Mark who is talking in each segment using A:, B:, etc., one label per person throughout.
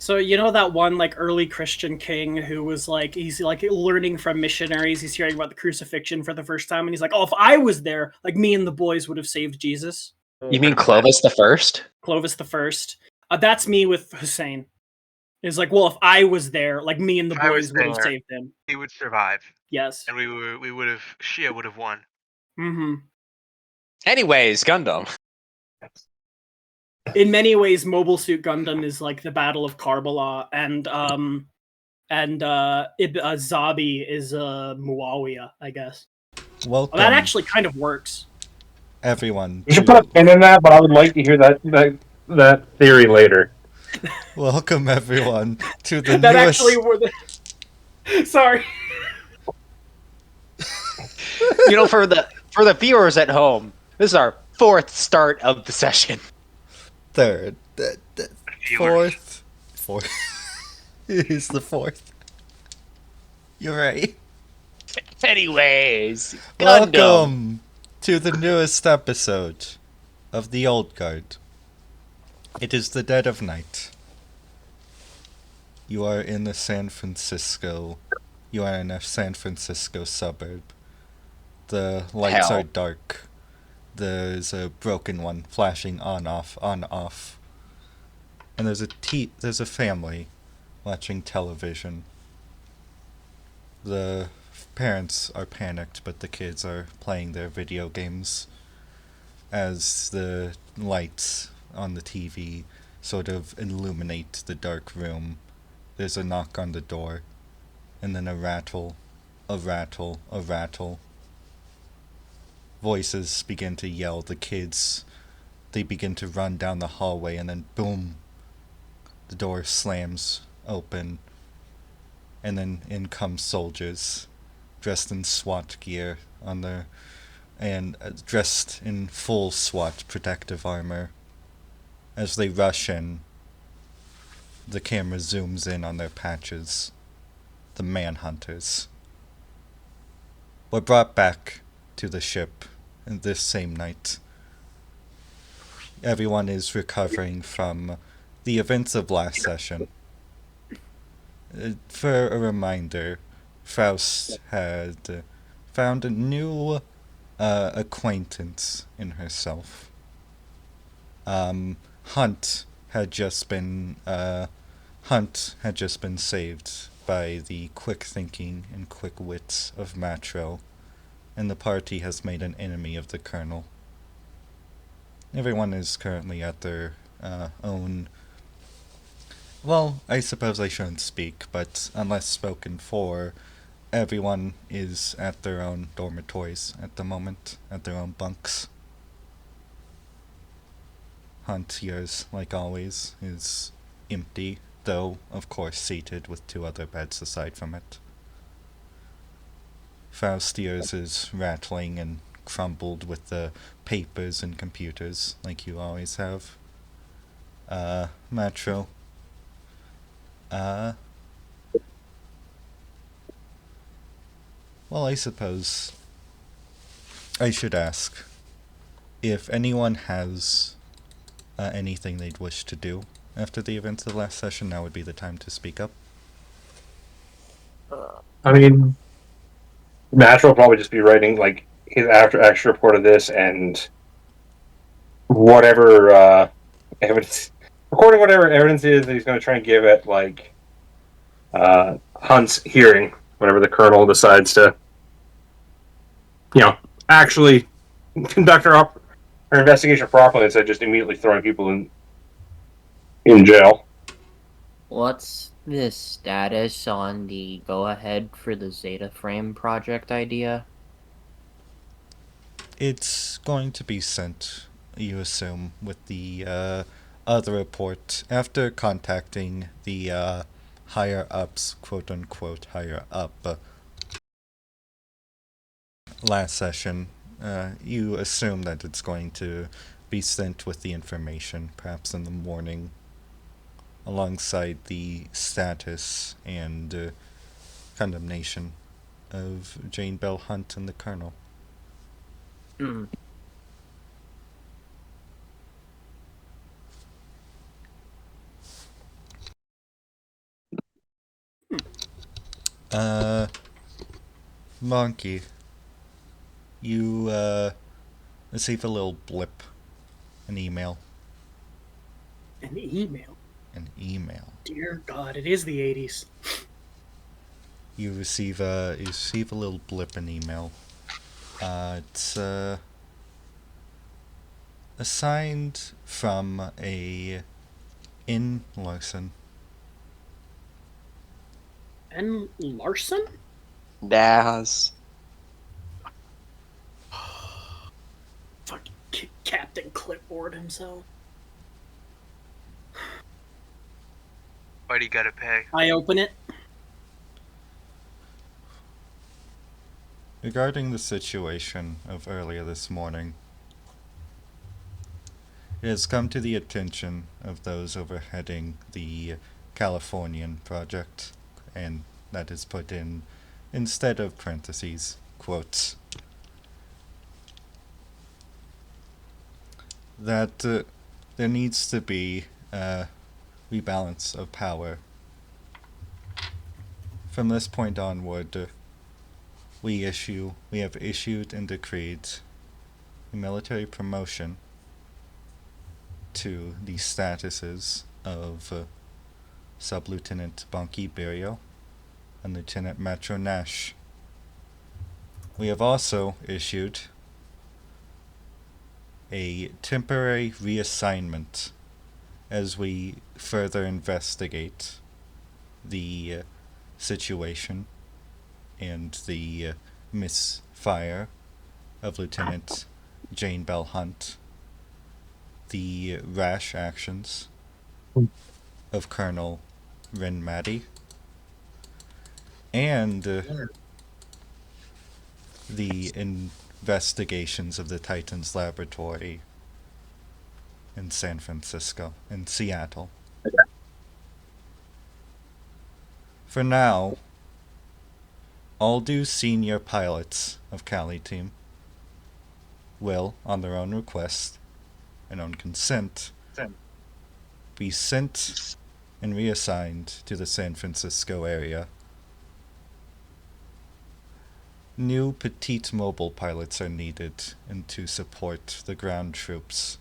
A: So you know that one like early Christian king who was like he's like learning from missionaries, he's hearing about the crucifixion for the first time, and he's like, "Oh, if I was there, like me and the boys would have saved Jesus."
B: You mean Clovis the First?
A: Clovis the First. That's me with Hussein. It's like, well, if I was there, like me and the
C: If I was
A: boys would have
C: there,
A: saved him.
C: he would survive,
A: Yes.
C: and we would have Shia would have won.
A: Mm-hmm.
B: Anyways, Gundam.
A: In many ways, Mobile Suit Gundam is like the Battle of Karbala, and Zabi is Muawiyah, I guess.
D: Welcome,
A: Well, that actually kind of works.
D: everyone.
E: You should put a pin in that, but I would like to hear that theory later.
D: Welcome, everyone, to the
A: That
D: newest.
A: actually were the. Sorry.
B: You know, for the viewers at home, this is our fourth start of the session.
D: Third,
C: Viewers.
D: fourth. It is the fourth. You're right.
B: Anyways, Gundam.
D: Welcome to the newest episode of the Old Guard. It is the dead of night. You are in a San Francisco suburb. The lights
B: Hell.
D: are dark. There's a broken one flashing on off. And there's a family watching television. The parents are panicked, but the kids are playing their video games as the lights on the TV sort of illuminate the dark room. There's a knock on the door, and then a rattle. Voices begin to yell. The kids, they begin to run down the hallway, and then boom, the door slams open, and then in come soldiers, dressed in SWAT gear dressed in full SWAT protective armor. As they rush in, the camera zooms in on their patches. The manhunters were brought back to the ship this same night. Everyone is recovering from the events of last session. For a reminder, Faust had found a new acquaintance in herself. Hunt had just been saved by the quick thinking and quick wits of Matro, and the party has made an enemy of the Colonel. Everyone is currently at their own. Well, I suppose I shouldn't speak, but unless spoken for, everyone is at their own dormitories at the moment, at their own bunks. Hunt, yours, like always, is empty, though, of course, seated with 2 other beds aside from it. Faust, yours is rattling and crumbled with the papers and computers, like you always have. Matro. Well, I suppose I should ask if anyone has anything they'd wish to do after the events of the last session. Now would be the time to speak up.
E: I mean, Natural will probably just be writing like his extra report of this and whatever evidence, recording whatever evidence is that he's going to try and give at like Hunt's hearing, whenever the Colonel decides to, actually conduct our investigation properly instead of just immediately throwing people in jail.
F: What's the status on the go-ahead for the Zeta Frame project idea?
D: It's going to be sent, you assume, with the other report after contacting the higher ups, quote unquote higher up. Last session, you assume that it's going to be sent with the information, perhaps in the morning, alongside the status and condemnation of Jane Bell Hunt and the Colonel. Monkey, you, receive a little blip. An email.
A: An email.
D: An email.
A: Dear God, it is the 80s.
D: You receive a little blip in email. It's assigned from a in Larson.
A: And Larson?
B: Daz.
A: Fucking Captain Clipboard himself.
C: Why do you gotta pay?
A: I open it.
D: Regarding the situation of earlier this morning, it has come to the attention of those overheading the Californian project, and that is put in instead of parentheses, quotes, that there needs to be a rebalance of power. From this point onward, we have issued and decreed a military promotion to the statuses of Sub-Lieutenant Bonky Berio and Lieutenant Metro Nash. We have also issued a temporary reassignment as we further investigate the situation and the misfire of Lieutenant Jane Bell Hunt, the rash actions of Colonel Ren Maddy, and the investigations of the Titans Laboratory in San Francisco, in Seattle. For now, all due senior pilots of Cali Team will, on their own request and on consent, be sent and reassigned to the San Francisco area. New petite mobile pilots are needed and to support the ground troops,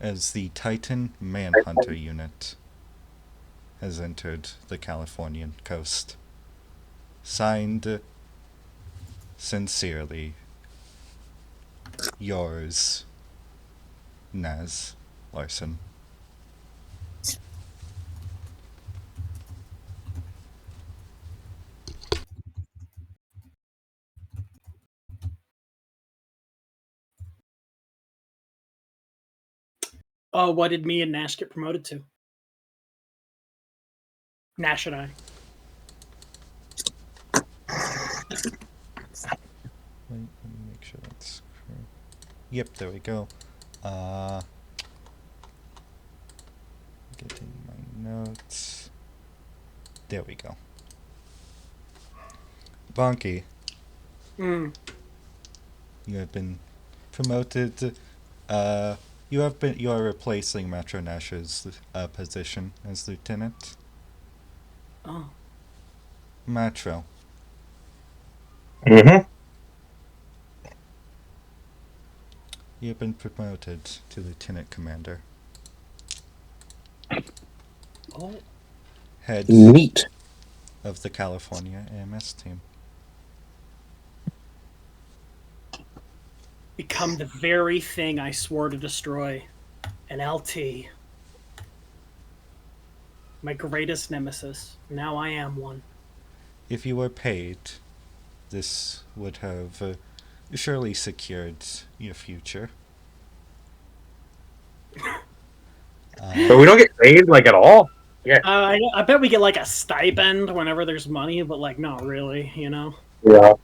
D: as the Titan Manhunter unit has entered the Californian coast. Signed, sincerely, yours, Naz Larson.
A: Oh, what did me and Nash get promoted to? Nash and I.
D: Wait, let me make sure that's correct. Yep, there we go. Getting my notes. There we go. Bonky,
A: Mm.
D: you have been promoted. You are replacing Metro Nash's position as lieutenant.
A: Oh.
D: Metro,
E: Mm-hmm.
D: you have been promoted to lieutenant commander.
A: Oh.
D: Head
E: Neat.
D: of the California AMS team.
A: Become the very thing I swore to destroy. An LT. My greatest nemesis. Now I am one.
D: If you were paid, this would have surely secured your future.
E: But we don't get paid, like, at all?
A: I bet we get like a stipend whenever there's money, but like not really, you know?
E: Yeah.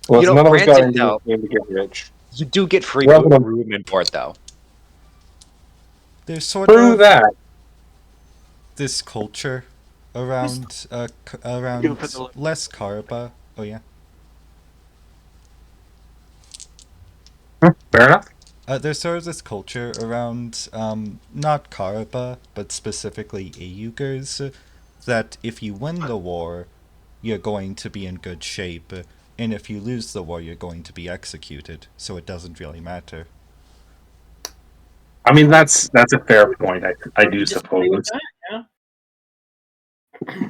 E: Well,
B: You know,
E: none of us got
B: granted,
E: into
B: though,
E: this game to get rich.
B: You do get free
E: Welcome.
B: room and board, though.
D: There's sort
E: True
D: of
E: that.
D: this culture around around less Karaba. Oh yeah.
E: Fair enough.
D: There's sort of this culture around not Karaba, but specifically Ayugers, that if you win the war, you're going to be in good shape, and if you lose the war, you're going to be executed, so it doesn't really matter.
E: I mean, that's a fair point. I do
A: Disagree with
E: suppose.
A: that, yeah.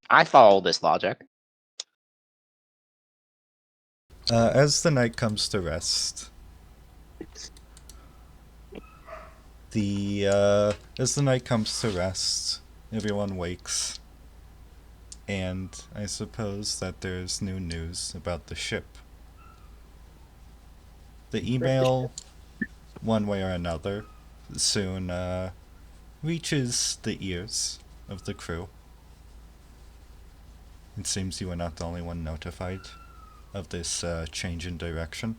B: I follow this logic.
D: As the night comes to rest, everyone wakes, and I suppose that there's new news about the ship. The email, one way or another, soon reaches the ears of the crew. It seems you are not the only one notified of this change in direction.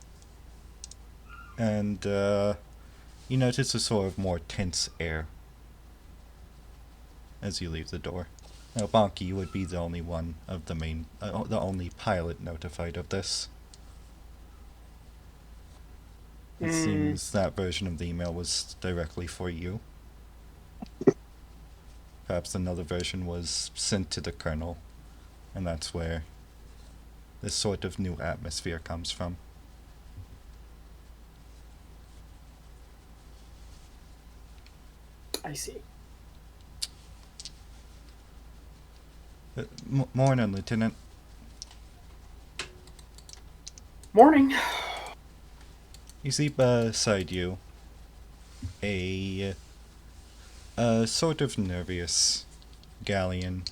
D: And you notice a sort of more tense air as you leave the door. Now, Bonky, you would be the only one of the the only pilot notified of this. It seems that version of the email was directly for you. Perhaps another version was sent to the colonel, and that's where this sort of new atmosphere comes from.
A: I see.
D: Morning, Lieutenant.
A: Morning.
D: You see beside you a sort of nervous galleon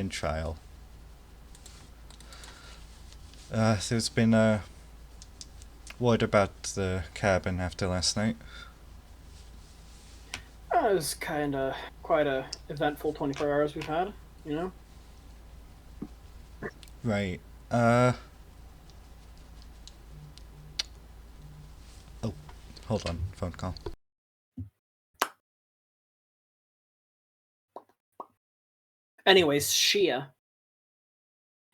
D: trial. There's been a word about the cabin after last night.
A: It was quite a eventful 24 hours we've had, you know?
D: Right. Oh, hold on. Phone call.
A: Anyways, Shia.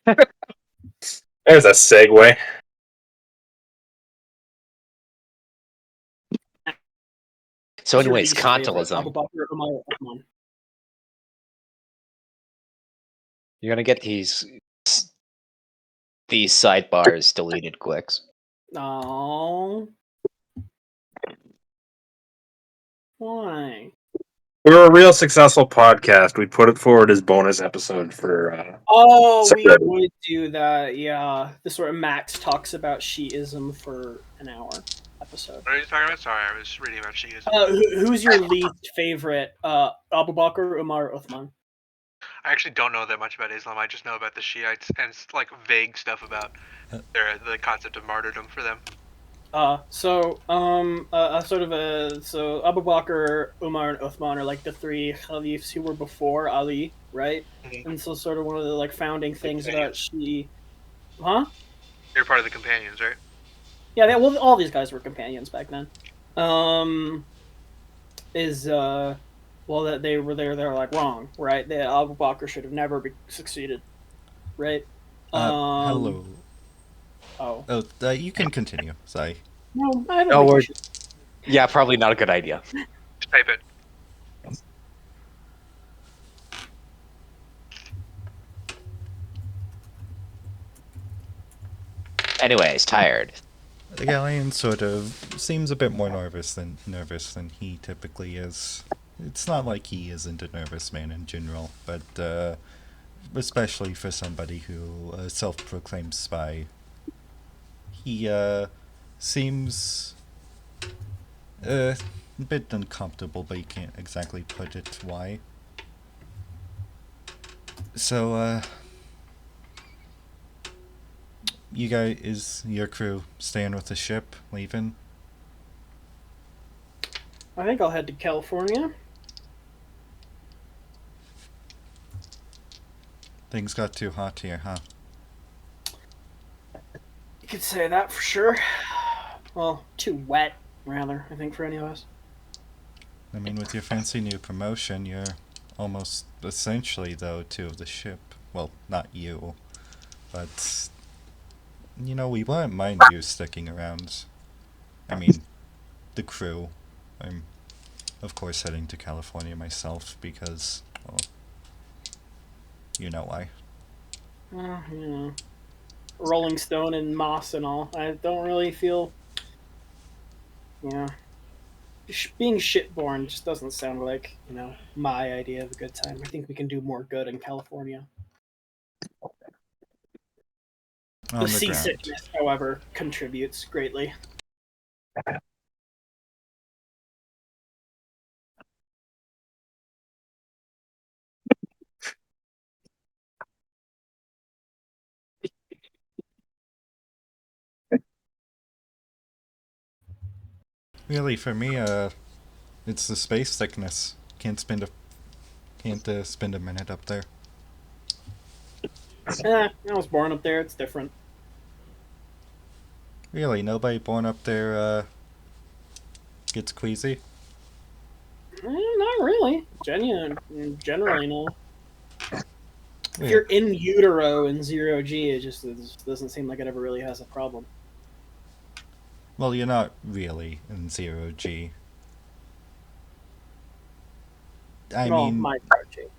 E: There's a segue.
B: So
A: What's your
B: anyways,
A: least favorite
B: Kantilism.
A: Abu Bakr or Umar Uthman?
B: You're gonna get these sidebars deleted clicks.
A: Oh. Why?
E: We're a real successful podcast. We put it forward as bonus episode for.
A: Oh, we
E: Sorry.
A: would do that, yeah. The sort of Max talks about Shiism for an hour episode.
C: What are you talking about? Sorry, I was reading about Shias.
A: Who's your least favorite? Abu Bakr, Umar, Uthman?
C: I actually don't know that much about Islam. I just know about the Shiites and like vague stuff about the concept of martyrdom for them.
A: So Abu Bakr, Umar, and Uthman are like the three caliphs who were before Ali, right?
C: Mhm.
A: And so sort of one of the like founding things about
C: Companions.
A: Huh?
C: They're part of the companions, right?
A: Yeah, well, all these guys were companions back then. That they were there, they're like wrong, right? That Abu Bakr should have never succeeded, right?
D: Hello.
A: Oh.
D: Oh, you can continue. Sorry.
A: No, I don't
B: No,
A: think you
B: we're-
A: should.
B: Yeah, probably not a good idea.
C: Just type it.
B: Anyways, tired.
D: The galleon sort of seems a bit more nervous than he typically is. It's not like he isn't a nervous man in general, but especially for somebody who self-proclaimed spy, he seems a bit uncomfortable, but you can't exactly put it why. So you guys, is your crew staying with the ship, leaving?
A: I think I'll head to California.
D: Things got too hot here, huh?
A: You could say that for sure. Well, too wet, rather, I think, for any of us.
D: I mean, with your fancy new promotion, you're almost essentially, though, two of the ship. Well, not you, but, you know, we wouldn't mind you sticking around. I mean, the crew. I'm, of course, heading to California myself because Well, you know why.
A: Rolling Stone and Moss and all. I don't really feel, being shitborn just doesn't sound like, my idea of a good time. I think we can do more good in California.
D: On
A: The
D: the ground.
A: seasickness, however, contributes greatly.
D: Really, for me, it's the space sickness. Can't spend a minute up there.
A: I was born up there. It's different.
D: Really, nobody born up there gets queasy.
A: Not really. Generally, no.
D: Yeah.
A: If you're in utero in 0G, it just doesn't seem like it ever really has a problem.
D: Well, you're not really in 0G. I mean,
A: my project.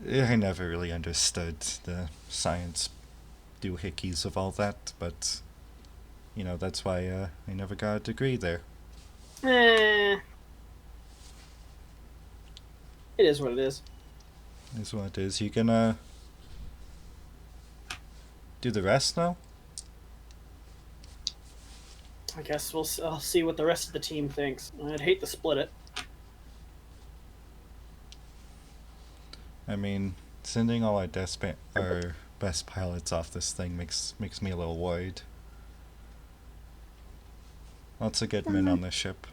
D: I never really understood the science doohickeys of all that, but, that's why I never got a degree there.
A: It is what it is.
D: Is what it is. You gonna do the rest now?
A: I guess I'll see what the rest of the team thinks. I'd hate to split it.
D: I mean, sending all our best pilots off this thing makes me a little worried. Lots of good men on this ship.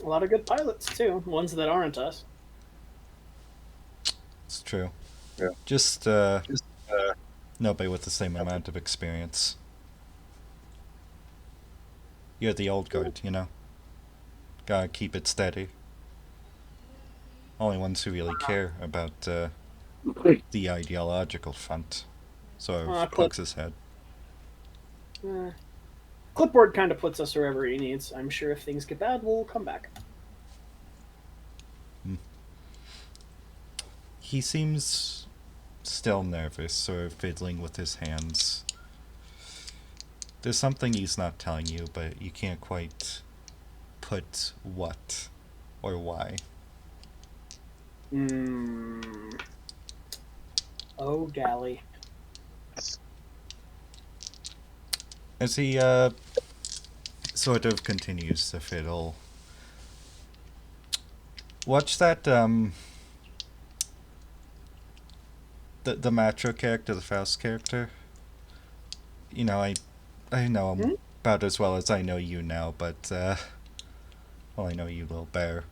A: A lot of good pilots too. Ones that aren't us.
D: It's true.
E: Yeah.
D: Just nobody with the same amount of experience. You're the old guard, Gotta keep it steady. Only ones who really care about the ideological front. Sort of pokes his head.
A: Clipboard kind of puts us wherever he needs. I'm sure if things get bad, we'll come back.
D: He seems still nervous or fiddling with his hands. There's something he's not telling you, but you can't quite put what or why.
A: Oh, Gally.
D: As he sort of continues to fiddle, watch that the macho character, the Faust character. I know him about as well as I know you now, but I know you, little bear.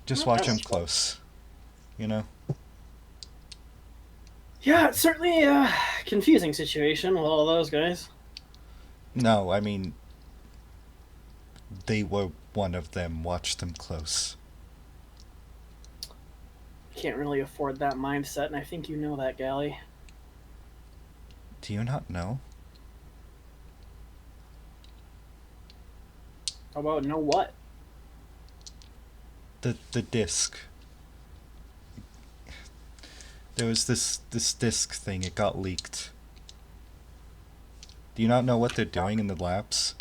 D: Just watch him close,
A: Yeah, it's certainly a confusing situation with all those guys.
D: No, I mean, they were one of them. Watch them close.
A: Can't really afford that mindset, and I think you know that, Gally.
D: Do you not know?
A: How about know what?
D: The disc. There was this disc thing, it got leaked. Do you not know what they're doing in the labs?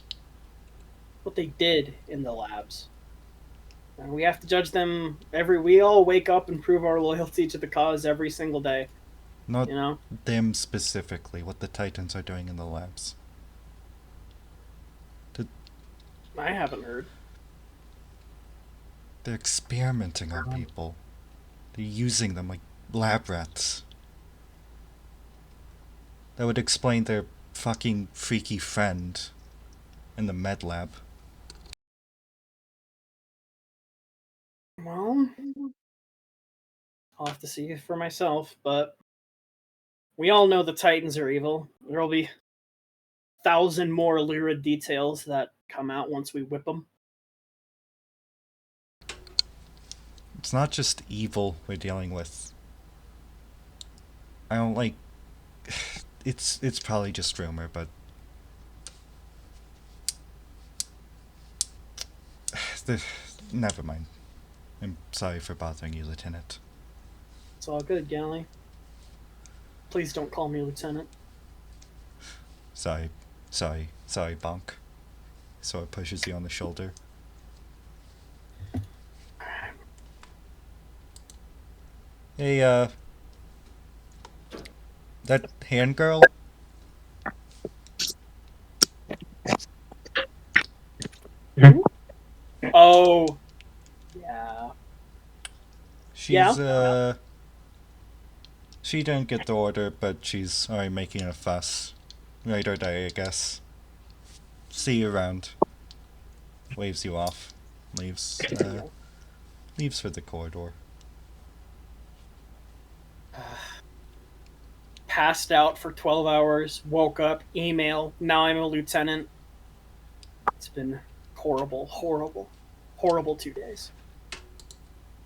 A: What they did in the labs. And we have to judge them we all wake up and prove our loyalty to the cause every single day.
D: Not them specifically, what the Titans are doing in the labs.
A: I haven't heard.
D: They're experimenting on people. They're using them like lab rats. That would explain their fucking freaky friend in the med lab.
A: Well, I'll have to see for myself, but we all know the Titans are evil. There'll be 1,000 more lurid details that come out once we whip them.
D: It's not just evil we're dealing with. I don't like... It's probably just rumor, but... Never mind. I'm sorry for bothering you, Lieutenant.
A: It's all good, Galley. Please don't call me Lieutenant.
D: Sorry, Bonk. Sora pushes you on the shoulder. Hey, that hand girl?
A: Oh, yeah.
D: She's, she didn't get the order, but she's already making a fuss. Right or die, I guess. See you around. Waves you off. Leaves, leaves for the corridor.
A: Passed out for 12 hours, woke up, email, now I'm a lieutenant. It's been horrible, horrible, horrible 2 days.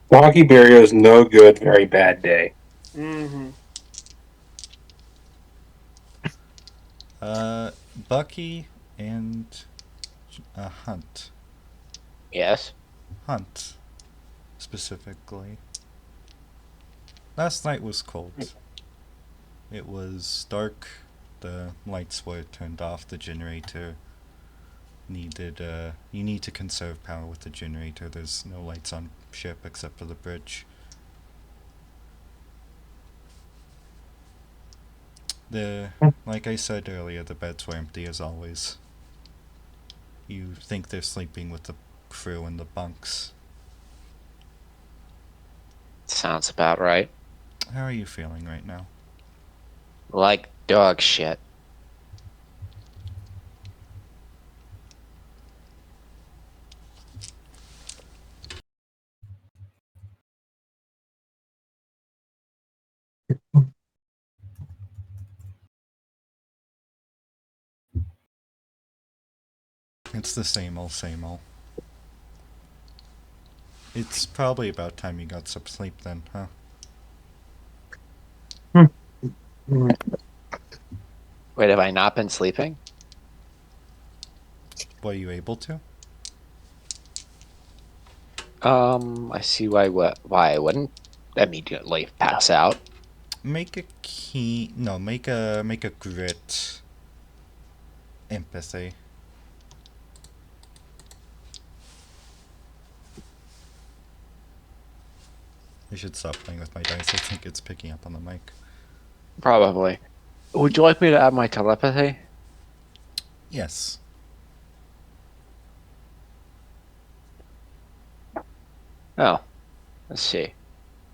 E: Wonky Barrio's no good, very bad day.
A: Mm-hmm.
D: Bucky and Hunt.
B: Yes.
D: Hunt, specifically. Last night was cold. It was dark. The lights were turned off. The generator needed, you need to conserve power with the generator. There's no lights on ship except for the bridge. Like I said earlier, the beds were empty as always. You think they're sleeping with the crew in the bunks.
B: Sounds about right.
D: How are you feeling right now?
B: Like dog shit.
D: It's the same old, same old. It's probably about time you got some sleep then, huh?
B: Wait, have I not been sleeping?
D: Were you able to?
B: I see why I wouldn't immediately pass out.
D: Make a make a grit empathy. I should stop playing with my dice. I think it's picking up on the mic.
B: Probably. Would you like me to add my telepathy?
D: Yes.
B: Oh, let's see.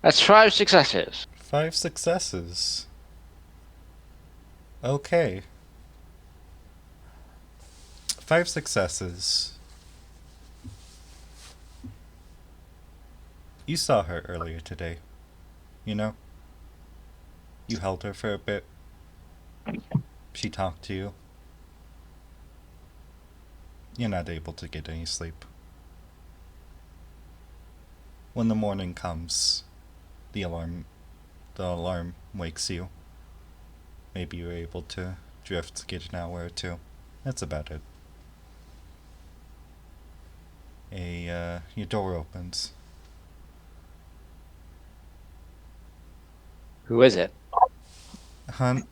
B: That's 5 successes.
D: 5 successes. Okay. 5 successes. You saw her earlier today. You know? You held her for a bit. She talked to you. You're not able to get any sleep. When the morning comes, the alarm wakes you. Maybe you're able to drift, get an hour or two. That's about it. Your door opens.
B: Who is it?
D: Hunt.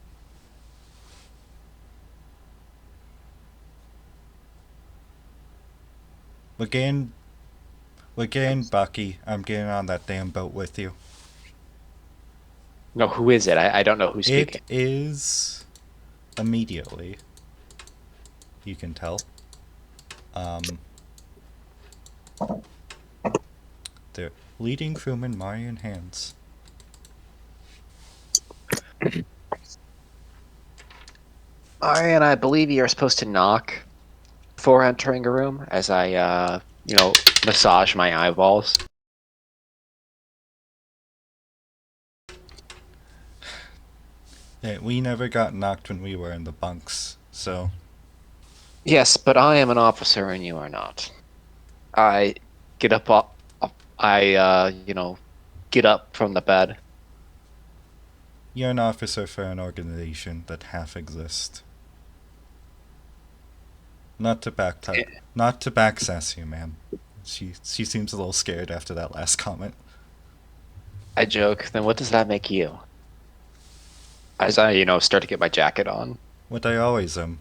D: We're getting Bucky. I'm getting on that damn boat with you.
B: No, who is it? I don't know who's speaking.
D: It is immediately. You can tell. The leading crewman Marion Hands.
B: And I believe you're supposed to knock before entering a room as I, massage my eyeballs.
D: Yeah, we never got knocked when we were in the bunks, so...
B: Yes, but I am an officer and you are not. I get up, get up from the bed.
D: You're an officer for an organization that half exists. Not to backsass you, ma'am. She seems a little scared after that last comment.
B: I joke, then what does that make you? As I, start to get my jacket on.
D: What I always am.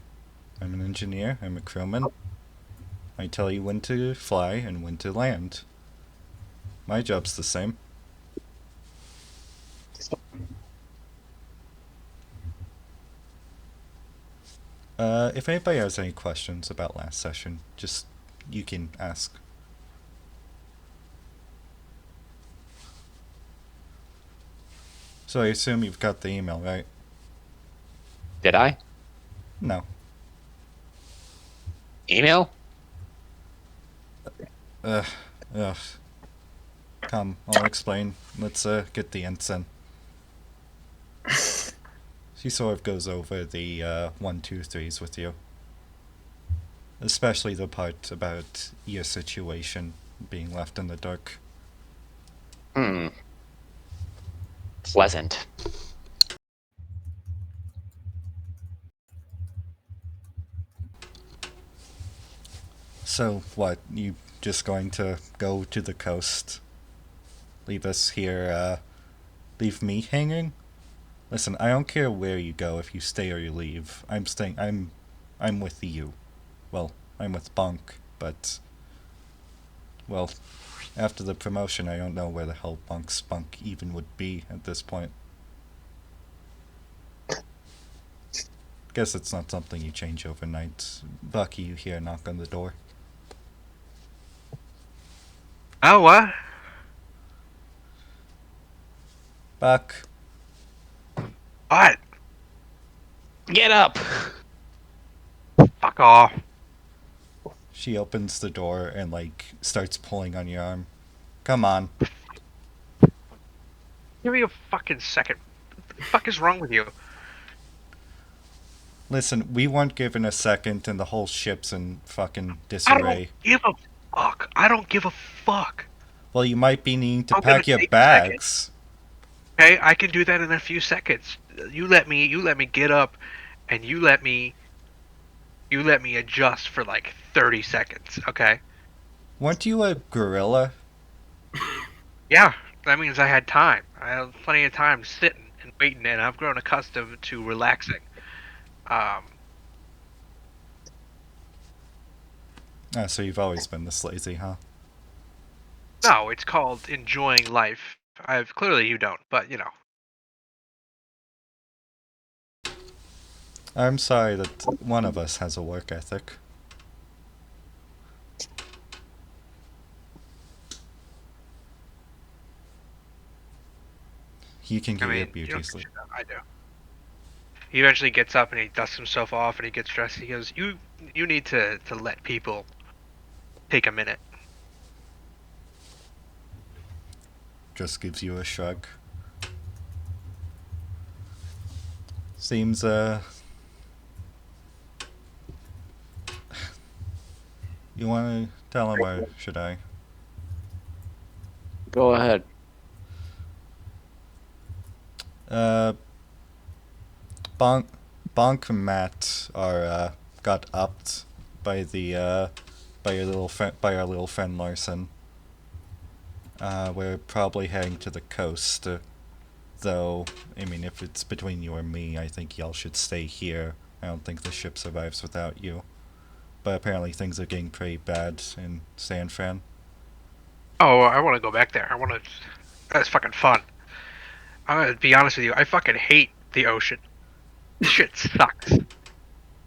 D: I'm an engineer, I'm a crewman. I tell you when to fly and when to land. My job's the same. If anybody has any questions about last session, just, you can ask. So I assume you've got the email, right?
B: Did I?
D: No.
B: Email?
D: Ugh. Come, I'll explain. Let's, get the ensign. She sort of goes over the, 1, 2, 3s with you. Especially the part about your situation being left in the dark.
B: Pleasant.
D: So, what, you just going to go to the coast? Leave us here, leave me hanging? Listen, I don't care where you go, if you stay or you leave. I'm with you. Well, I'm with Bunk, but... Well, after the promotion, I don't know where the hell Bunk's Bunk even would be at this point. Guess it's not something you change overnight. Bucky, you hear a knock on the door.
C: Oh, what?
D: Buck.
C: What?
B: Get up!
C: Fuck off.
D: She opens the door and, starts pulling on your arm. Come on.
C: Give me a fucking second. What the fuck is wrong with you?
D: Listen, we weren't given a second and the whole ship's in fucking
C: I
D: disarray.
C: don't give a fuck. I don't give a fuck.
D: Well, you might be needing to
C: I'm gonna
D: pack your
C: take a second.
D: bags.
C: Okay, I can do that in a few seconds. You let me get up, and you let me adjust for like 30 seconds. Okay.
D: Weren't you a gorilla?
C: Yeah, that means I had time. I had plenty of time sitting and waiting, and I've grown accustomed to relaxing.
D: So you've always been this lazy, huh?
C: No, it's called enjoying life. Clearly you don't, but you know.
D: I'm sorry that one of us has a work ethic. You can get your beauty sleep.
C: I do. He eventually gets up and he dusts himself off and he gets dressed. He goes, "You need to let people take a minute."
D: Just gives you a shrug. Seems, You wanna tell him or should I?
B: Go ahead.
D: Bonk and Matt are, got upped by the, by our little friend Larson. We're probably heading to the coast, though, I mean, if it's between you and me, I think y'all should stay here. I don't think the ship survives without you. But apparently things are getting pretty bad in San Fran.
C: Oh, I want to go back there. That's fucking fun. I'm gonna be honest with you. I fucking hate the ocean. This shit sucks. It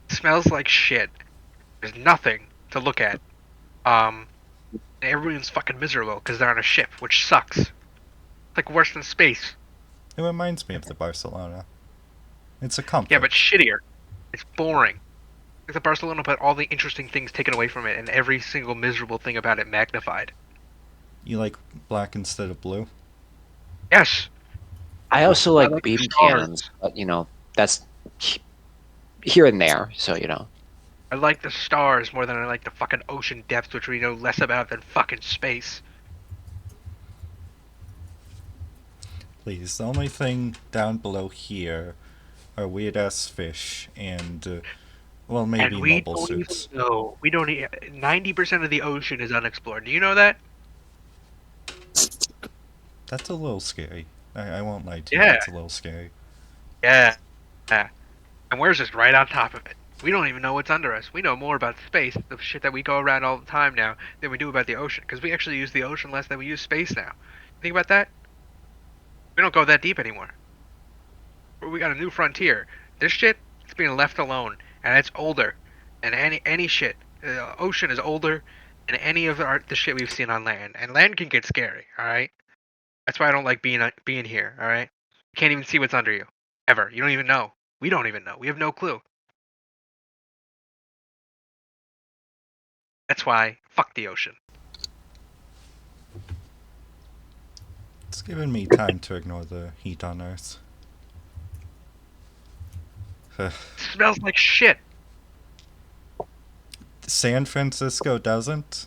C: smells like shit. There's nothing to look at. Everyone's fucking miserable because they're on a ship, which sucks. It's like worse than space.
D: It reminds me of the Barcelona. It's a comfort.
C: Yeah, but shittier. It's boring. Like the Barcelona, but all the interesting things taken away from it, and every single miserable thing about it magnified.
D: You like black instead of blue?
C: Yes.
B: I also
C: I
B: like
C: like
B: beam
C: the stars.
B: cannons, but that's here and there, so
C: I like the stars more than I like the fucking ocean depths, which we know less about than fucking space.
D: Please, the only thing down below here are weird-ass fish, and Well, maybe
C: And we
D: mobile
C: don't
D: suits.
C: even know. We don't. 90% of the ocean is unexplored. Do you know that?
D: That's a little scary. I won't lie to you,
C: Yeah.
D: that's a little scary.
C: Yeah. Yeah. And we're just right on top of it. We don't even know what's under us. We know more about space, the shit that we go around all the time now, than we do about the ocean. Because we actually use the ocean less than we use space now. Think about that? We don't go that deep anymore. We got a new frontier. This shit is being left alone, and it's older. And any shit, the ocean is older than any of the shit we've seen on land. And land can get scary. All right. That's why I don't like being here. All right. You can't even see what's under you, ever. You don't even know. We don't even know. We have no clue. That's why fuck the ocean.
D: It's given me time to ignore the heat on Earth.
C: It smells like shit.
D: San Francisco doesn't?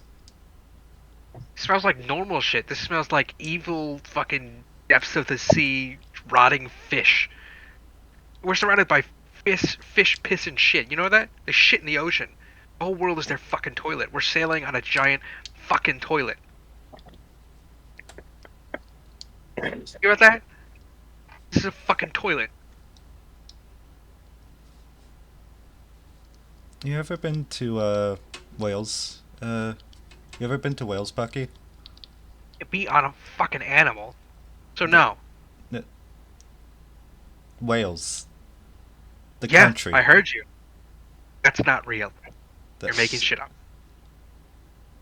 C: It smells like normal shit. This smells like evil fucking depths of the sea, rotting fish. We're surrounded by fish piss and shit. You know that? There's shit in the ocean. The whole world is their fucking toilet. We're sailing on a giant fucking toilet. You know that? This is a fucking toilet.
D: You ever been to, Wales? You ever been to Wales, Bucky?
C: It be on a fucking animal. So no.
D: Wales. The
C: Yeah,
D: country.
C: I heard you. That's not real. You're
D: That's-
C: making shit up.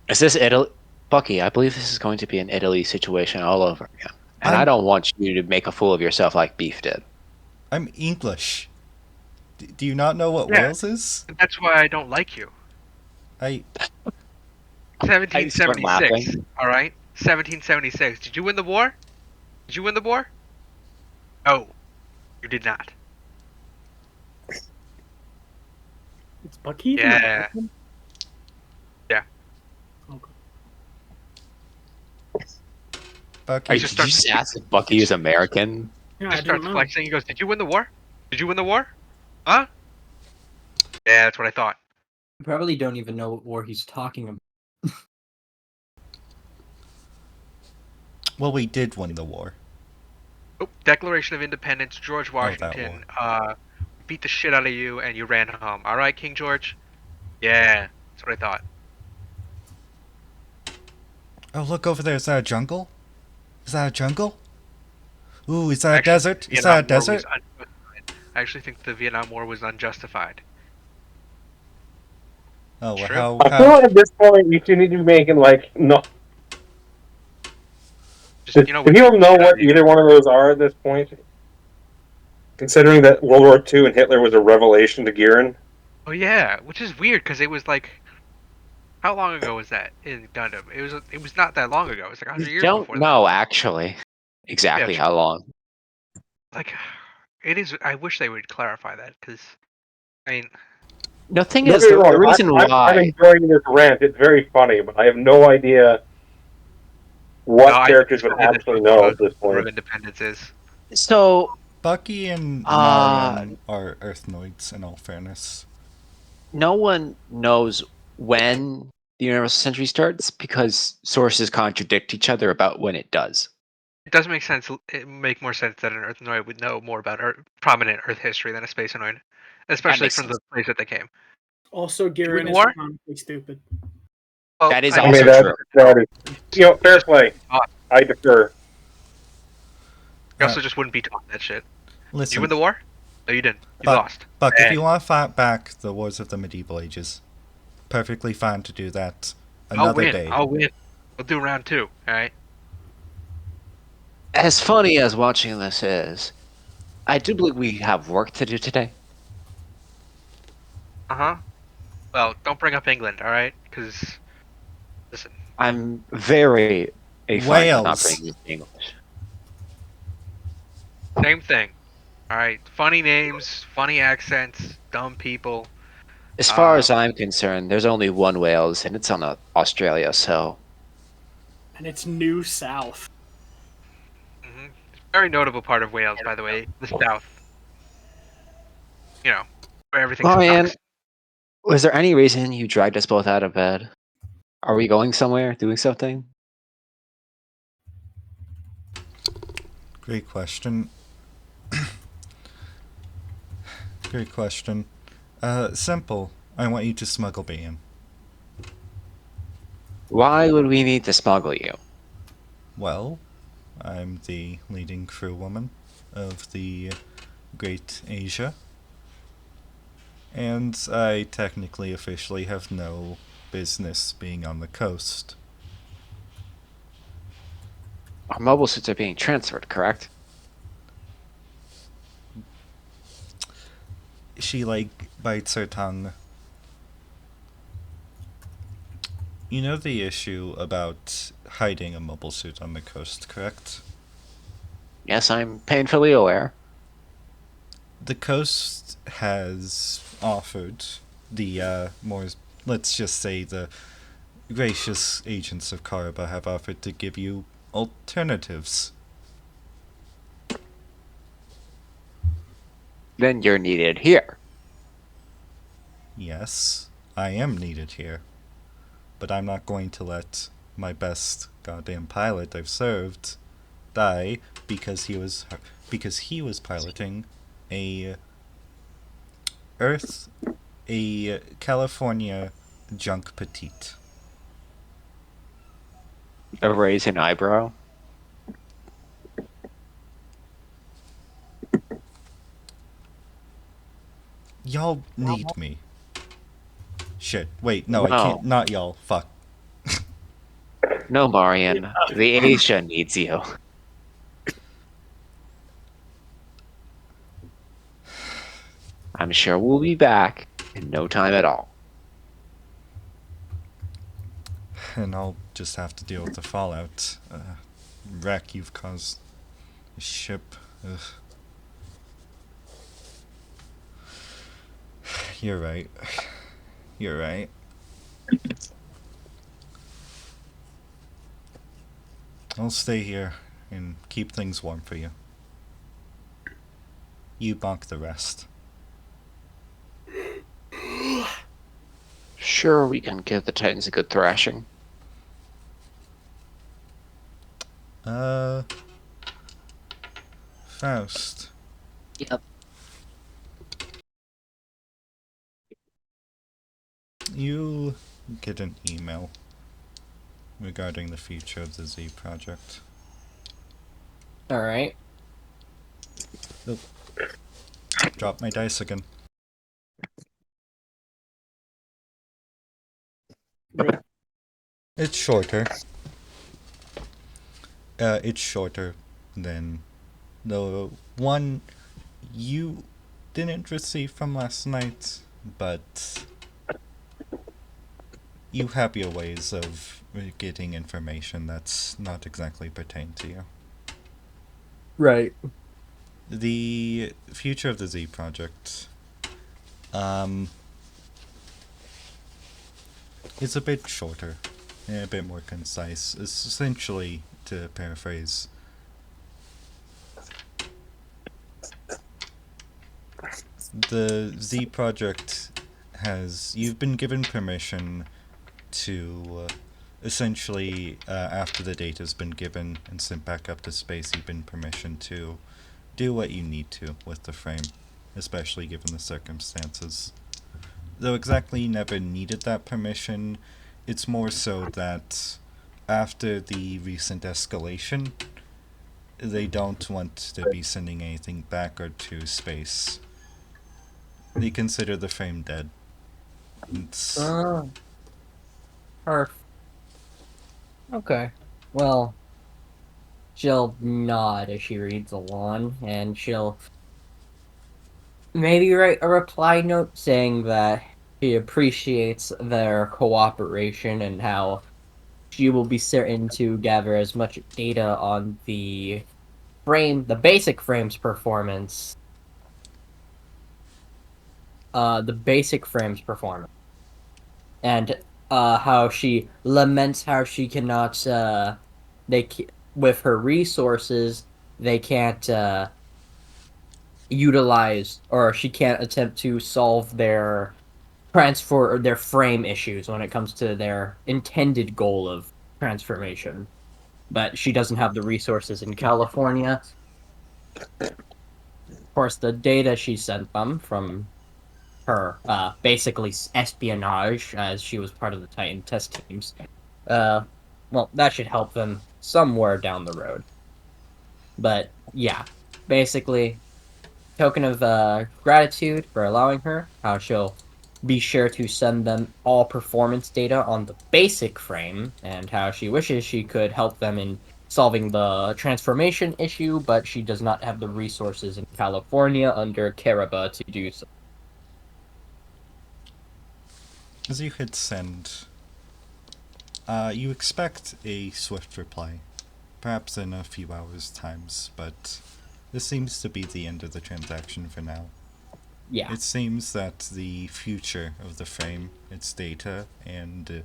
B: Is this Italy? Bucky, I believe this is going to be an Italy situation all over again. And I
D: I'm-
B: don't want you to make a fool of yourself like Beef did.
D: I'm English. Do you not know what
C: Yeah.
D: Wales is?
C: That's why I don't like you.
D: I
C: 1776. All right, 1776. Did you win the war? Did you win the war? No, you did not.
A: It's Bucky.
C: Yeah.
A: American?
C: Yeah.
A: Okay.
D: Bucky.
B: Are you
C: just
B: did you just ask if Bucky is American?
A: Yeah, I
C: Just
A: didn't
C: starts
A: know.
C: flexing. He goes, "Did you win the war? Did you win the war? Huh?" Yeah, that's what I thought.
F: You probably don't even know what war he's talking about.
D: Well, we did win the war.
C: Oh, Declaration of Independence, George
D: that
C: Washington. Beat the shit out of you, and you ran home. All right, King George. Yeah, that's what I thought.
D: Oh, look over there. Is that a jungle? Is that a jungle? Ooh, is that a
C: Actually,
D: desert?
C: the
D: Is that a
C: Vietnam War was
D: desert?
C: unjustified. I actually think the Vietnam War was unjustified.
D: Oh, well,
C: True.
E: I feel like at this point you two need to be making like no.
C: Just,
E: Do
C: we
E: people
C: beat the
E: know
C: shit out
E: what
C: of you.
E: either one of those are at this point? Considering that World War II and Hitler was a revelation to Gihren.
C: Oh yeah, which is weird because it was like, how long ago was that in Gundam? It was not that long ago. It was like 100 years
B: Don't
C: before
B: know actually exactly
C: Yeah,
B: how long.
C: that. Like, it is. I wish they would clarify that because, I mean,
B: The thing
E: Don't
B: is,
E: get me
B: the
E: wrong,
B: reason
E: I'm
B: why
E: enjoying this rant. It's very funny, but I have no idea what
C: no, I think
E: characters
C: it's
E: would
C: funny that
E: actually
C: you
E: know
C: know
E: at this
C: what War of
E: point.
C: Independence is.
B: so
D: Bucky and
B: Uh,
D: Marion are Earthnoids, in all fairness.
B: no one knows when the universal century starts because sources contradict each other about when it does.
C: It does make sense. It make more sense that an Earthnoid would know more about prominent Earth history than a Spaceoid, especially
B: makes
C: from
B: sense.
C: the place that they came.
A: Also,
C: win
A: Garen
C: the
A: is
C: war?
A: canonically stupid.
C: Well,
B: That is
C: I
E: I mean,
B: also true.
E: that is, fair play. I defer.
C: You also just wouldn't be taught that shit. Did you
D: Listen,
C: win the war? No, you didn't. You
D: Buck,
C: lost.
D: Buck, if
C: Eh.
D: you want to fight back the wars of the medieval ages, perfectly fine to do that
C: I'll
D: another
C: win.
D: day.
C: I'll win. We'll do round 2. All right.
B: As funny as watching this is, I do believe we have work to do today.
C: Uh-huh. Well, don't bring up England, all right? Because, listen,
B: I'm very fine with not
D: Wales.
B: bringing English.
C: same thing. All right. Funny names, funny accents, dumb people.
B: As far as I'm concerned, there's only one Wales, and it's on Australia. So
A: And it's New South.
C: Very notable part of Wales, by the way, the south. You know, where everything
B: Ryan,
C: sucks.
B: Was there any reason you dragged us both out of bed? Are we going somewhere? Doing something?
D: Great question. Great question. Simple. I want you to smuggle me in.
B: Why would we need to smuggle you?
D: Well, I'm the leading crew woman of the Great Asia. And I technically, officially have no business being on the coast.
B: Our mobile suits are being transferred, correct?
D: She, bites her tongue. You know the issue about hiding a mobile suit on the coast, correct?
B: Yes, I'm painfully aware.
D: The coast has offered the, more, let's just say, the gracious agents of Karaba have offered to give you alternatives.
B: Then you're needed here.
D: Yes, I am needed here. But I'm not going to let my best goddamn pilot I've served die because he was piloting a California junk petite.
B: A raise an eyebrow.
D: Y'all need me. Shit. Wait, no, I
B: No.
D: can't. Not y'all. Fuck.
B: No, Marian. The Asia needs you. I'm sure we'll be back in no time at all.
D: And I'll just have to deal with the fallout. Wreck you've caused. The ship. Ugh. You're right. You're right. I'll stay here and keep things warm for you. You bonk the rest.
B: Sure, we can give the Titans a good thrashing.
D: Faust.
F: Yep.
D: You get an email regarding the future of the Z project.
F: Alright.
D: Drop my dice again. It's shorter. It's shorter than the one you didn't receive from last night, but you have your ways of getting information that's not exactly pertain to you.
F: Right.
D: The future of the Z project, it's a bit shorter and a bit more concise. It's essentially, to paraphrase, the Z project you've been given permission to essentially, after the data's been given and sent back up to space, you've been permission to do what you need to with the frame, especially given the circumstances. Though exactly never needed that permission, it's more so that after the recent escalation, they don't want to be sending anything back or to space. They consider the frame dead. It's
F: Perf. Okay. Well, she'll nod as she reads along, and she'll maybe write a reply note saying that she appreciates their cooperation and how she will be certain to gather as much data on the basic frame's performance. The basic frame's performance. And how she laments how she cannot, with her resources, they can't utilize, or she can't attempt to solve their transfer or their frame issues when it comes to their intended goal of transformation. But she doesn't have the resources in California. Of course, the data she sent them from her, basically espionage, as she was part of the Titan test teams, well, that should help them somewhere down the road. But yeah, basically, token of gratitude for allowing her, how she'll be sure to send them all performance data on the basic frame, and how she wishes she could help them in solving the transformation issue, but she does not have the resources in California under Caraba to do so.
D: As you hit send, you expect a swift reply, perhaps in a few hours' times, but this seems to be the end of the transaction for now.
F: Yeah.
D: It seems that the future of the frame, its data, and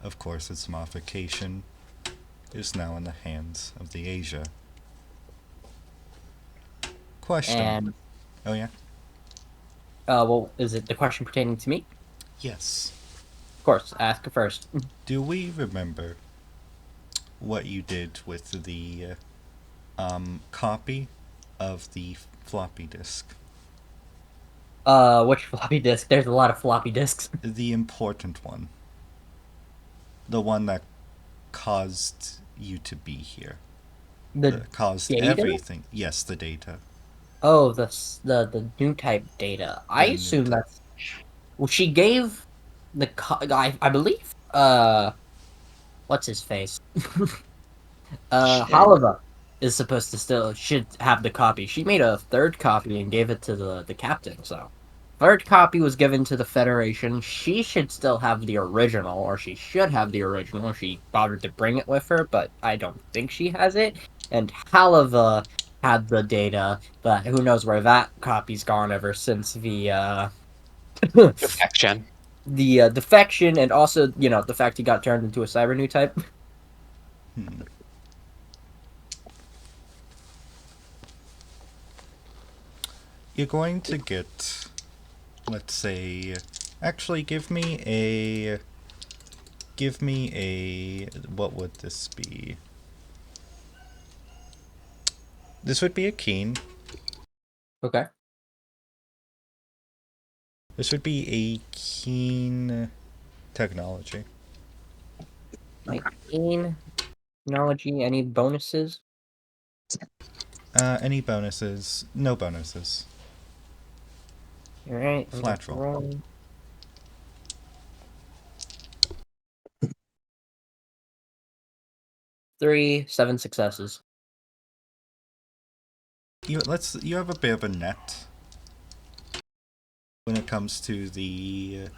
D: of course its modification, is now in the hands of the Asia. Question.
F: And,
D: Oh yeah?
F: well, is it the question pertaining to me?
D: Yes.
F: Of course, ask it first.
D: Do we remember what you did with the copy of the floppy disk?
F: Which floppy disk? There's a lot of floppy disks.
D: The important one. The one that caused you to be here. That caused
F: data?
D: everything. Yes, the data.
F: Oh, the new type data. I
D: The new
F: assume
D: type.
F: that's. Well, she gave the I believe. What's his face? Halava is supposed to should have the copy. She made a third copy and gave it to the captain. So, third copy was given to the Federation. She should still have the original, or she should have the original. She bothered to bring it with her, but I don't think she has it. And Halava had the data, but who knows where that copy's gone ever since the
B: Defection.
F: the defection, and also the fact he got turned into a cyber new type.
D: You're going to get, let's say, actually give me a, what would this be? This would be a keen.
F: Okay.
D: This would be a keen technology.
F: Keen technology. Any bonuses?
D: Any bonuses? No bonuses.
F: All right.
D: Flat roll.
F: 3, 7 successes.
D: You have a bit of a net when it comes to the.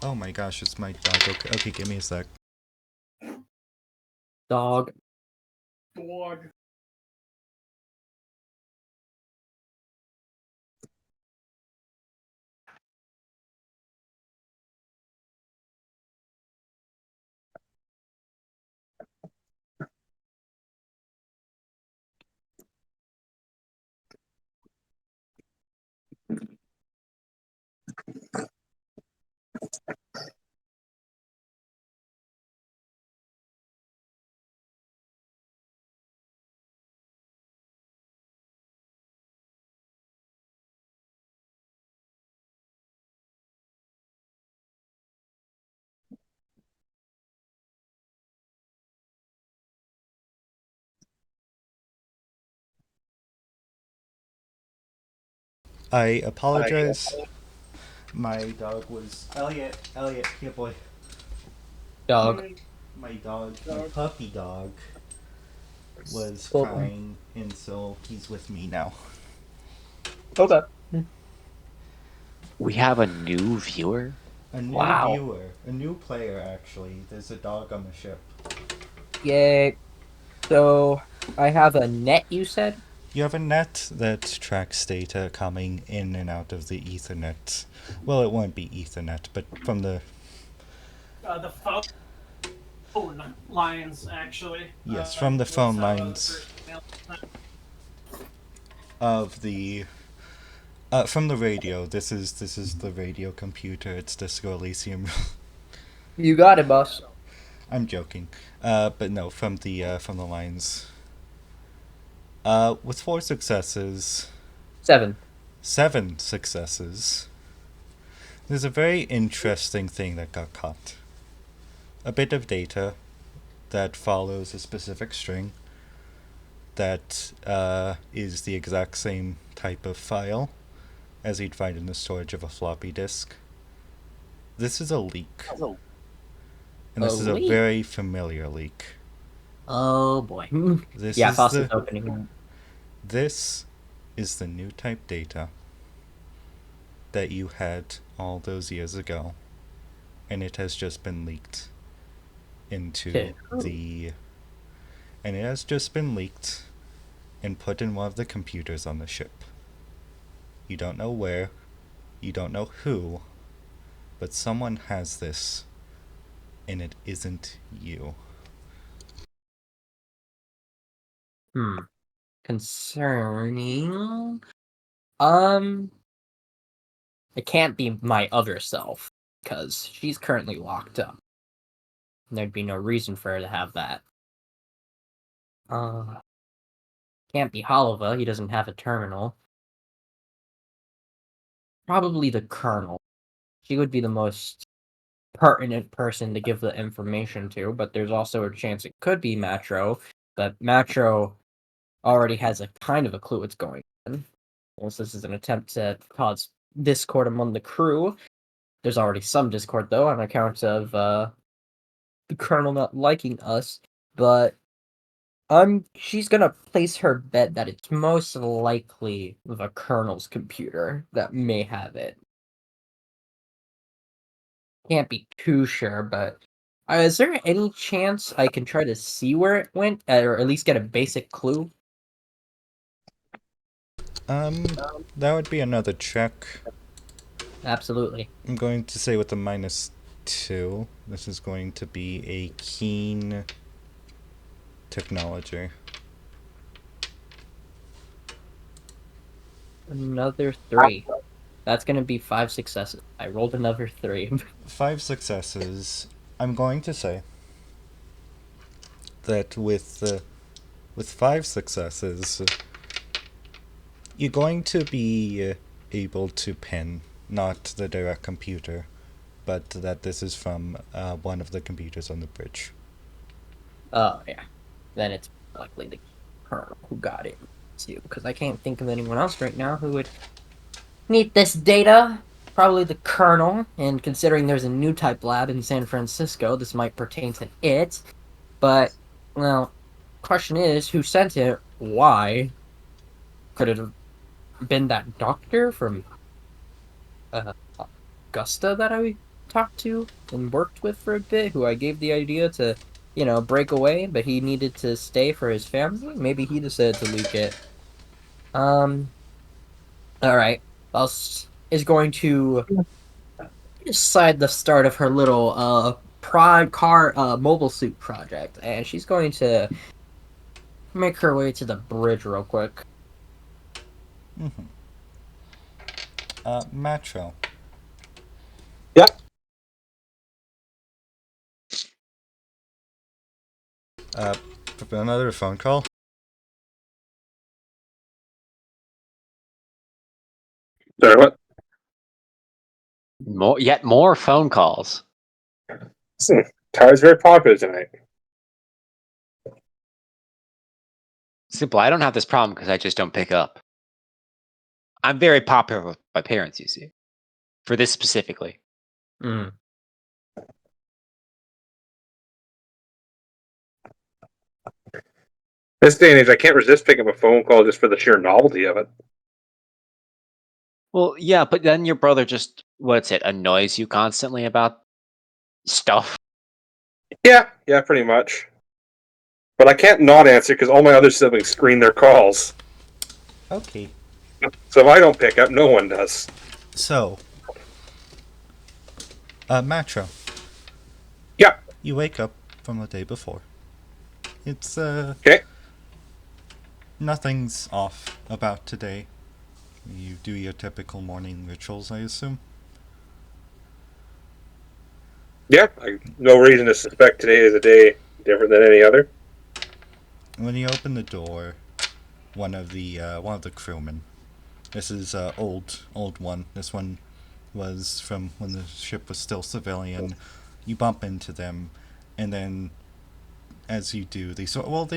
D: Oh my gosh, it's my dog. Okay, give me a sec.
F: Dog.
D: I apologize. My dog was Elliot, here boy.
F: Dog.
D: My puppy dog was
F: Cool.
D: crying, and so he's with me now.
F: Okay.
B: We have a new viewer.
D: A new
F: Wow.
D: viewer, a new player actually. There's a dog on the ship.
F: Yay. So I have a net. You said.
D: You have a net that tracks data coming in and out of the Ethernet. Well, it won't be Ethernet, but from the
A: phone lines, actually.
D: Yes, from the phone lines of the From the radio. This is the radio computer. It's Disco Elysium.
F: You got it, boss.
D: I'm joking. But no, from the lines. With 4 successes,
F: 7.
D: 7 successes. There's a very interesting thing that got caught. A bit of data that follows a specific string that is the exact same type of file as you'd find in the storage of a floppy disk. This is a leak. And this is a
F: leak?
D: very familiar leak.
F: Oh boy.
D: This
F: Yeah,
D: is
F: faucet's opening.
D: This is the new type data that you had all those years ago, and it has just been leaked into and it has just been leaked and put in one of the computers on the ship. You don't know where, you don't know who, but someone has this, and it isn't you.
F: Concerning... It can't be my other self, because she's currently locked up. There'd be no reason for her to have that. Can't be Holiva, he doesn't have a terminal. Probably the Colonel. She would be the most pertinent person to give the information to, but there's also a chance it could be Matro, but Matro already has a kind of a clue what's going on. Unless this is an attempt to cause discord among the crew. There's already some discord, though, on account of the Colonel not liking us, but she's gonna place her bet that it's most likely the Colonel's computer that may have it. Can't be too sure, but is there any chance I can try to see where it went, or at least get a basic clue?
D: That would be another check.
F: Absolutely.
D: I'm going to say with the -2, this is going to be a keen technology.
F: Another 3. That's gonna be 5 successes. I rolled another 3.
D: 5 successes. I'm going to say that with 5 successes, you're going to be able to pin not the direct computer, but that this is from one of the computers on the bridge.
F: Oh, yeah. Then it's likely the Colonel who got it, too, because I can't think of anyone else right now who would need this data. Probably the Colonel, and considering there's a new type lab in San Francisco, this might pertain to it. But, well, question is, who sent it? Why? Could it have been that doctor from Augusta that I talked to and worked with for a bit, who I gave the idea to, break away, but he needed to stay for his family? Maybe he decided to leak it. Alright. Faust is going to decide the start of her little mobile suit project, and she's going to make her way to the bridge real quick.
D: Matro.
E: Yeah.
D: Another phone call.
E: Sorry, what?
B: Yet more phone calls.
E: Listen, Tyler's very popular tonight.
B: Simple. I don't have this problem because I just don't pick up. I'm very popular with my parents, you see. For this specifically.
E: This day and age, I can't resist picking up a phone call just for the sheer novelty of it.
B: Well, yeah, but then your brother just, annoys you constantly about stuff.
E: Yeah, pretty much. But I can't not answer because all my other siblings screen their calls.
D: Okay.
E: So if I don't pick up, no one does.
D: So, Matro.
E: Yeah.
D: You wake up from the day before. It's,
E: Okay.
D: Nothing's off about today. You do your typical morning rituals, I assume?
E: Yeah, no reason to suspect today is a day different than any other.
D: When you open the door, one of the crewmen. This is old one. This one was from when the ship was still civilian. You bump into them, and then as you do, they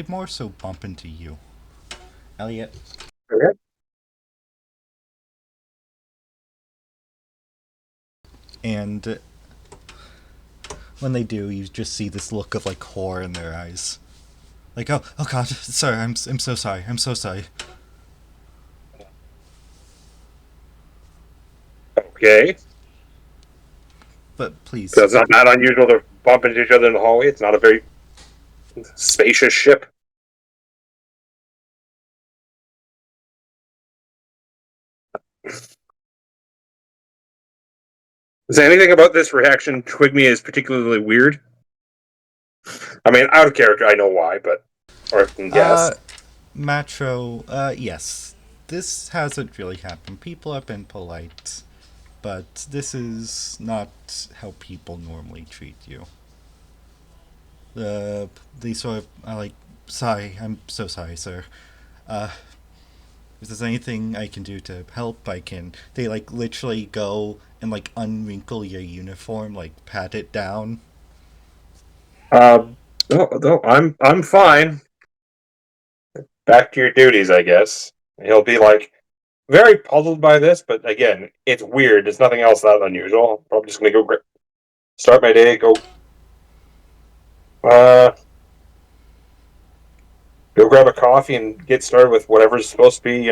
D: more so bump into you. Elliot.
E: Okay.
D: And when they do, you just see this look of like horror in their eyes. Like, oh God, sorry, I'm so sorry, I'm so sorry.
E: Okay.
D: But please,
E: So it's not that unusual to bump into each other in the hallway. It's not a very spacious ship. Is there anything about this reaction twig me as particularly weird? I mean, out of character, I know why, but or I can guess.
D: Matro, yes. This hasn't really happened. People have been polite, but this is not how people normally treat you. They sort of are like, sorry, I'm so sorry, sir. If there's anything I can do to help, I can. They like literally go and like unwrinkle your uniform, like pat it down.
E: No, I'm fine. Back to your duties, I guess. He'll be like very puzzled by this, but again, it's weird. It's nothing else that unusual. I'm probably just gonna go start my day. Uh, go grab a coffee and get started with whatever's supposed to be,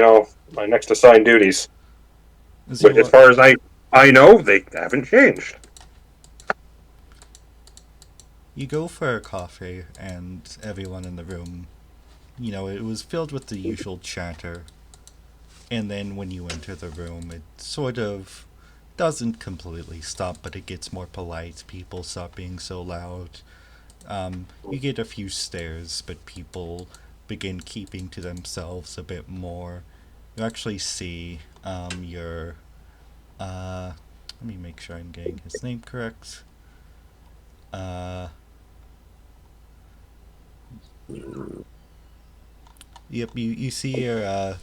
E: my next assigned duties. But as far as I know, they haven't changed.
D: You go for a coffee, and everyone in the room, it was filled with the usual chatter. And then when you enter the room, it sort of doesn't completely stop, but it gets more polite. People stop being so loud. You get a few stares, but people begin keeping to themselves a bit more. You actually see your. Let me make sure I'm getting his name correct. Yep, you see your.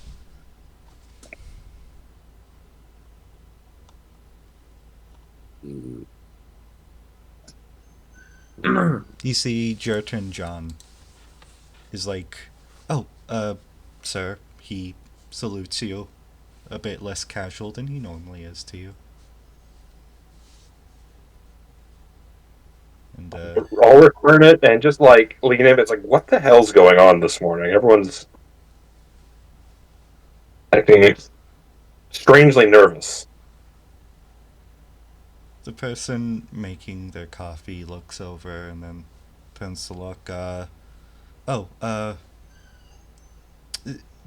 D: You see Jerton John is like, oh, sir. He salutes you a bit less casual than he normally is to you. And,
E: I'll return it and just like lean in. It's like, what the hell's going on this morning? Everyone's acting strangely nervous.
D: the person making their coffee looks over and then turns to look,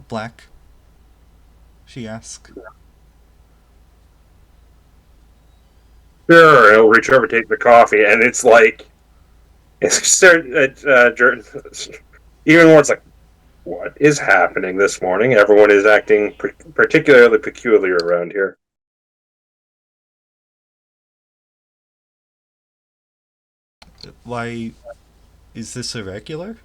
D: Black? She asks.
E: Sure, he'll reach over, take the coffee, and it's like even more. It's like, what is happening this morning? Everyone is acting particularly peculiar around here.
D: Why, is this irregular?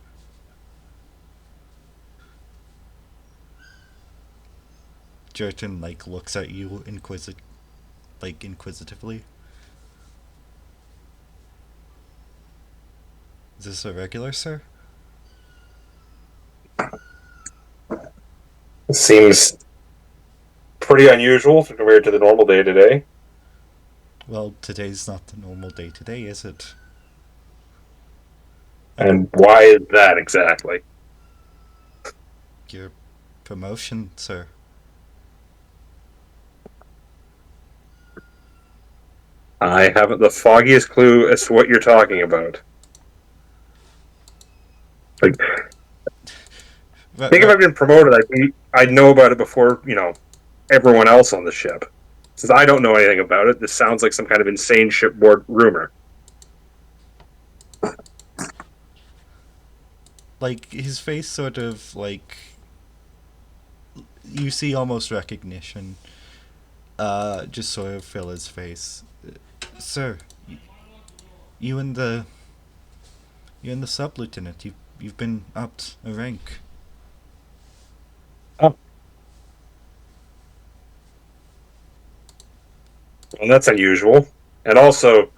D: Jerton, like, looks at you inquisitively. Is this irregular, sir?
E: It seems pretty unusual compared to the normal day today.
D: Well, today's not the normal day today, is it?
E: And why is that exactly?
D: Your promotion, sir.
E: I haven't the foggiest clue as to what you're talking about. Like, I think if I've been promoted, I'd know about it before, everyone else on the ship. Since I don't know anything about it, this sounds like some kind of insane shipboard rumor.
D: Like, his face sort of, you see almost recognition just sort of fill his face. Sir, you and the sub-lieutenant, you've been upped a rank.
E: Oh. Well, that's unusual. And also,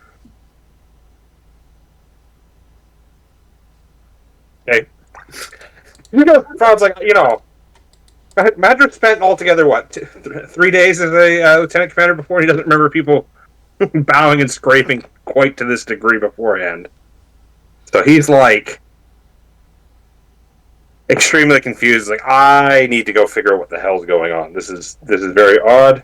E: hey, sounds like, Madrid spent altogether, what, 3 days as a lieutenant commander before? He doesn't remember people bowing and scraping quite to this degree beforehand. So he's like extremely confused. Like, I need to go figure out what the hell's going on. This is very odd.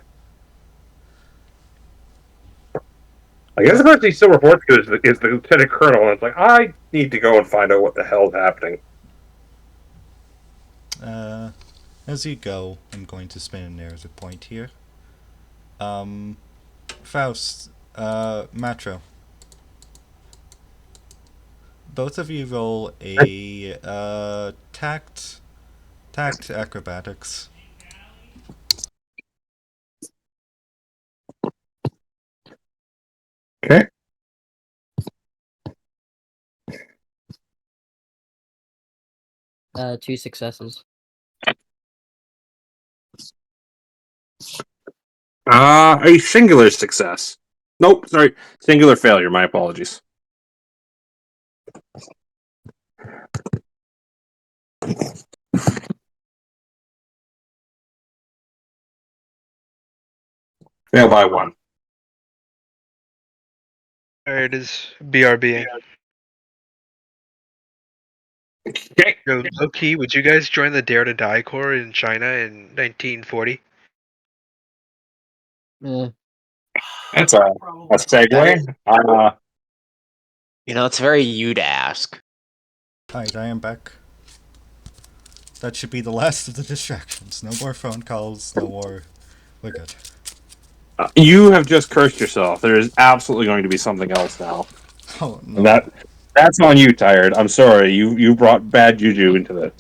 E: I guess the person he still reports to is the lieutenant colonel, and it's like, I need to go and find out what the hell's happening.
D: As you go, I'm going to spin a narrative point here. Faust, Matro. Both of you roll a tact acrobatics.
E: Okay.
F: Two successes.
E: A singular success. Nope, sorry, singular failure. My apologies. Fail by 1.
C: There it is. BRB.
E: Okay.
C: Yo, low key, would you guys join the Dare to Die Corps in China in 1940?
E: That's a segue.
B: It's very you to ask.
D: Alright, I am back. That should be the last of the distractions. No more phone calls, no more... We're good.
E: You have just cursed yourself. There is absolutely going to be something else now.
D: Oh, no.
E: And that's on you, Tired. I'm sorry. You brought bad juju into this.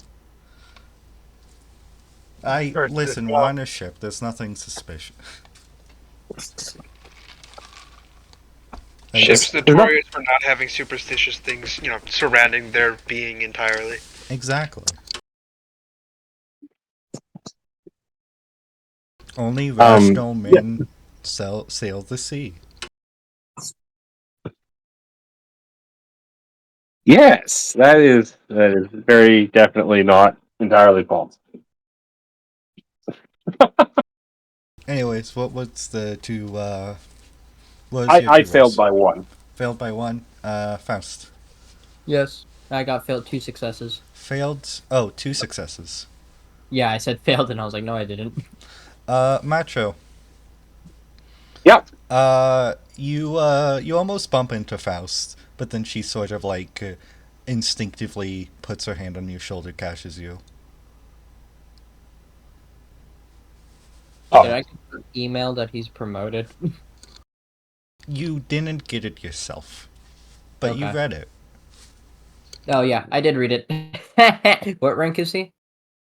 D: Listen, we're on a ship. There's nothing suspicious.
C: Ships notorious for not having superstitious things, surrounding their being entirely.
D: Exactly. Only rational men sail the sea.
E: Yes, that is very definitely not entirely false.
D: Anyways, what was the two?
E: I failed by 1.
D: Failed by 1. Faust.
F: Yes, I got failed 2 successes.
D: Failed. Oh, 2 successes.
F: Yeah, I said failed, and I was like, no, I didn't.
D: Macho.
E: Yep.
D: You almost bump into Faust, but then she sort of instinctively puts her hand on your shoulder, catches you.
F: Did I get an email that he's promoted?
D: You didn't get it yourself, but you read it.
F: Oh yeah, I did read it. What rank is he?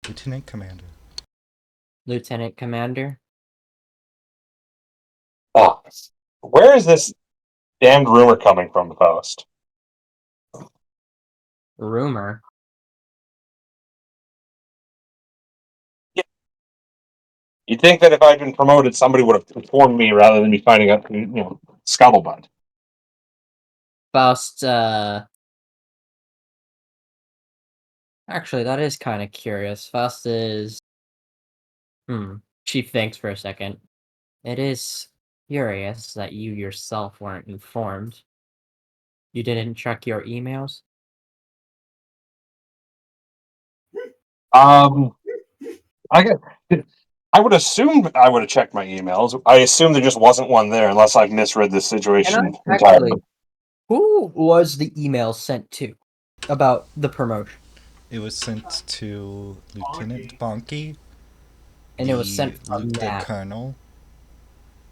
D: Lieutenant Commander.
F: Lieutenant Commander.
E: Oh, where is this damned rumor coming from, Faust?
F: Rumor.
E: You'd think that if I'd been promoted, somebody would have informed me rather than me finding out, scuttlebutt.
F: Faust, actually, that is kind of curious. Faust is... She thinks for a second. It is curious that you yourself weren't informed. You didn't check your emails?
E: I would assume I would have checked my emails. I assume there just wasn't one there unless I've misread this situation entirely.
F: Who was the email sent to about the promotion?
D: It was sent to Lieutenant Bonky,
F: and it was sent from
D: the Colonel,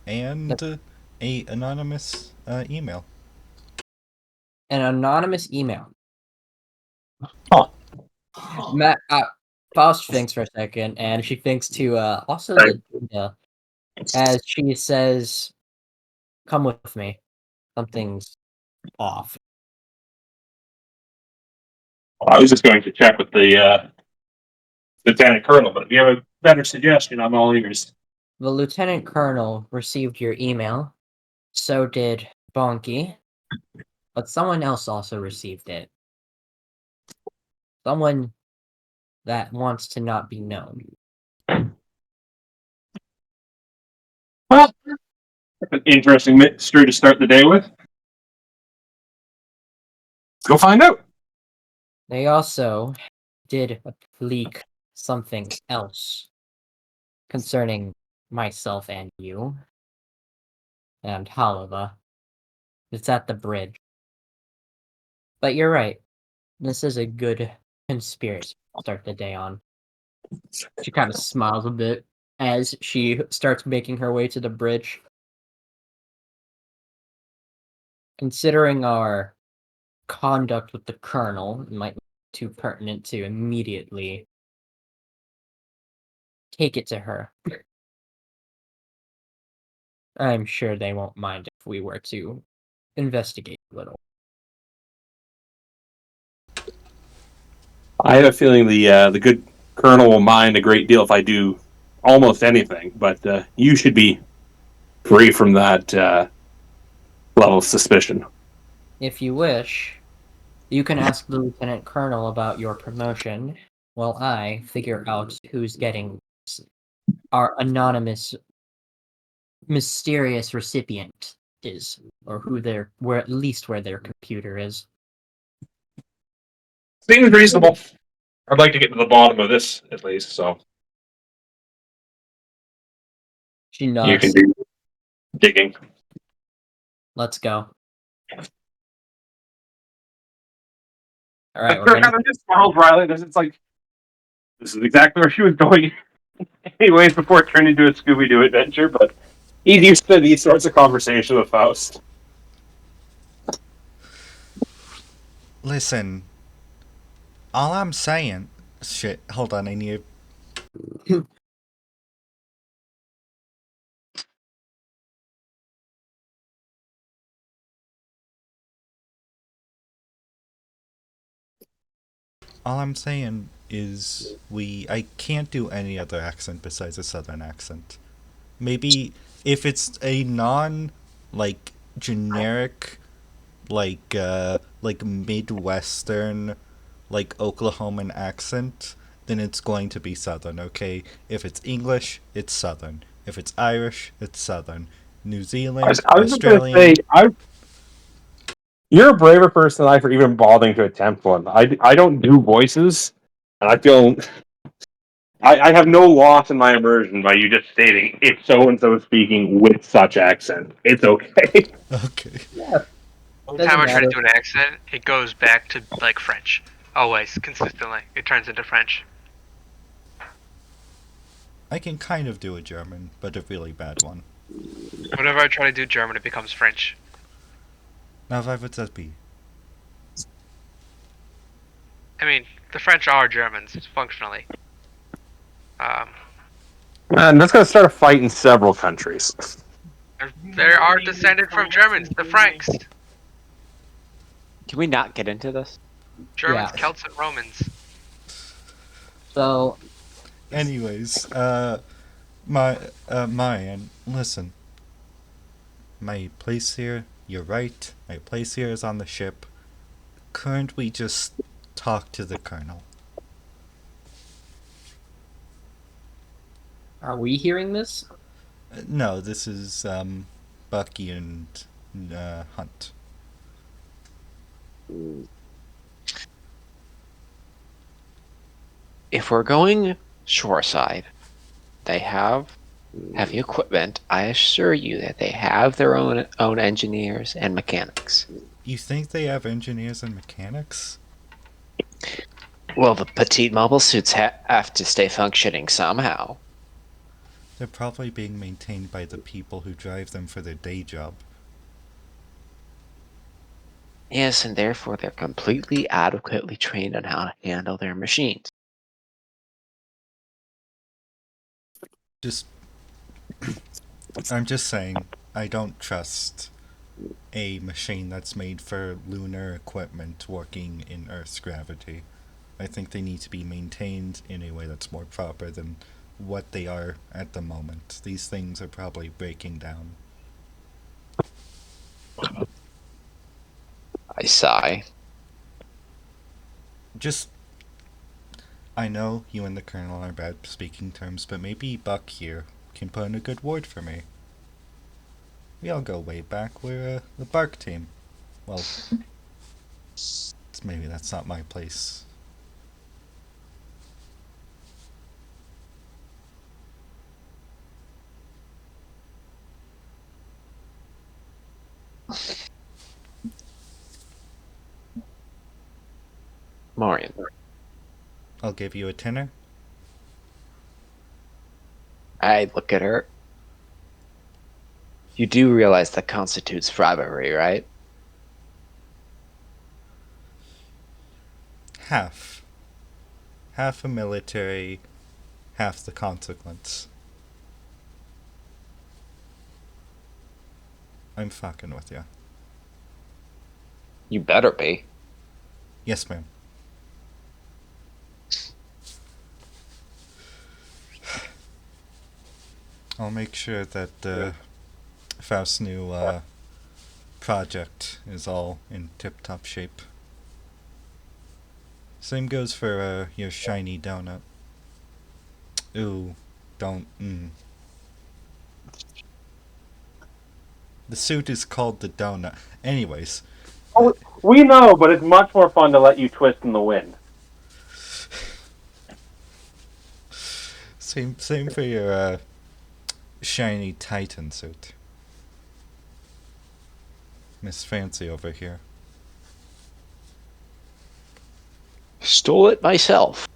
D: and a anonymous email.
F: An anonymous email.
E: Huh.
F: Matt, Faust thinks for a second, and she thinks to also the data as she says, "Come with me. Something's off."
E: I was just going to check with the lieutenant colonel, but if you have a better suggestion, I'm all ears.
F: The lieutenant colonel received your email. So did Bonky. But someone else also received it. Someone that wants to not be known.
E: Well, an interesting mystery to start the day with. Let's go find out.
F: They also did leak something else concerning myself and you and Halava. It's at the bridge. But you're right. This is a good conspiracy to start the day on. She kind of smiles a bit as she starts making her way to the bridge. Considering our conduct with the colonel, it might be too pertinent to immediately take it to her. I'm sure they won't mind if we were to investigate a little.
E: I have a feeling the good colonel will mind a great deal if I do almost anything, but you should be free from that level of suspicion.
F: If you wish, you can ask the lieutenant colonel about your promotion, while I figure out who's getting our anonymous, mysterious recipient is, or where at least where their computer is.
E: Seems reasonable. I'd like to get to the bottom of this at least, so
F: She
E: you
F: nods.
E: can do digging.
F: Let's go. All right, we're gonna.
E: Just smiles Riley. It's like this is exactly where she was going, anyways. Before it turned into a Scooby Doo adventure, but he's used to these sorts of conversations with Faust.
D: Listen, all I'm saying... Shit, hold on, I need... All I'm saying is I can't do any other accent besides a southern accent. Maybe if it's a non, like, generic, like Midwestern, like Oklahoman accent, then it's going to be southern, okay? If it's English, it's southern. If it's Irish, it's southern. New Zealand,
E: I was just going to
D: Australian...
E: say, you're a braver person than I for even bothering to attempt one. I don't do voices, and I feel I have no loss in my immersion by you just stating it's so and so speaking with such accent. It's okay.
D: Okay.
F: Yeah.
C: Anytime I try to do an accent, it goes back to like French. Always, consistently. It turns into French.
D: I can kind of do a German, but a really bad one.
C: Whenever I try to do German, it becomes French.
D: Now, why would that be?
C: I mean, the French are Germans, functionally.
E: And that's going to start a fight in several countries.
C: They are descended from Germans, the Franks.
B: Can we not get into this?
C: Germans,
F: Yeah.
C: Celts, and Romans.
F: So,
D: Anyways, Marian, listen. My place here, you're right. My place here is on the ship. Couldn't we just talk to the colonel?
F: are we hearing this?
D: No, this is, Bucky and, Hunt.
B: If we're going shoreside, they have heavy equipment. I assure you that they have their own engineers and mechanics.
D: You think they have engineers and mechanics?
B: Well, the petite mobile suits have to stay functioning somehow.
D: They're probably being maintained by the people who drive them for their day job.
B: Yes, and therefore they're completely adequately trained on how to handle their machines.
D: Just, I'm just saying, I don't trust a machine that's made for lunar equipment working in Earth's gravity. I think they need to be maintained in a way that's more proper than what they are at the moment. These things are probably breaking down.
B: I sigh.
D: Just, I know you and the Colonel are bad speaking terms, but maybe Buck here can put in a good word for me. We all go way back. We're the Bark team. Well, maybe that's not my place.
B: Marion.
D: I'll give you a tenner.
B: I look at her. You do realize that constitutes bribery, right?
D: Half. Half a military, half the consequence. I'm fucking with you.
B: You better be.
D: Yes, ma'am. I'll make sure that Faust's new project is all in tip-top shape. Same goes for your shiny donut. Ooh, don't. The suit is called the donut. Anyways.
E: Oh, we know, but it's much more fun to let you twist in the wind.
D: Same for your shiny Titan suit. Miss Fancy over here.
B: Stole it myself.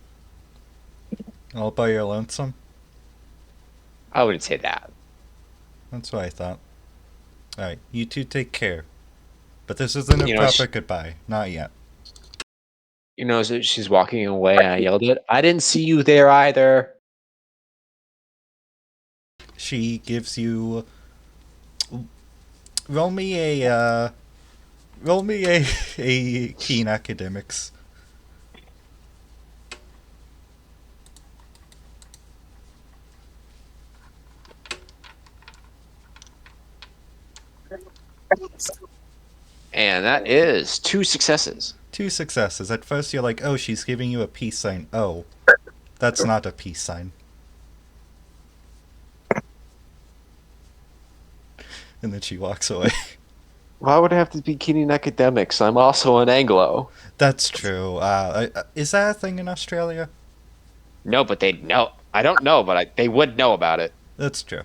D: All by your lonesome?
B: I wouldn't say that.
D: That's what I thought. Alright, you two take care. But this isn't a proper goodbye. Not yet.
B: You know, as she's walking away, I yelled it. I didn't see you there either.
D: She gives you... Roll me a keen academics.
B: And that is 2 successes.
D: 2 successes. At first you're like, oh, she's giving you a peace sign. Oh, that's not a peace sign. And then she walks away.
B: Why would I have to be keen in academics? I'm also an Anglo.
D: That's true. Is that a thing in Australia?
B: No, but they'd know. I don't know, but they would know about it.
D: That's true.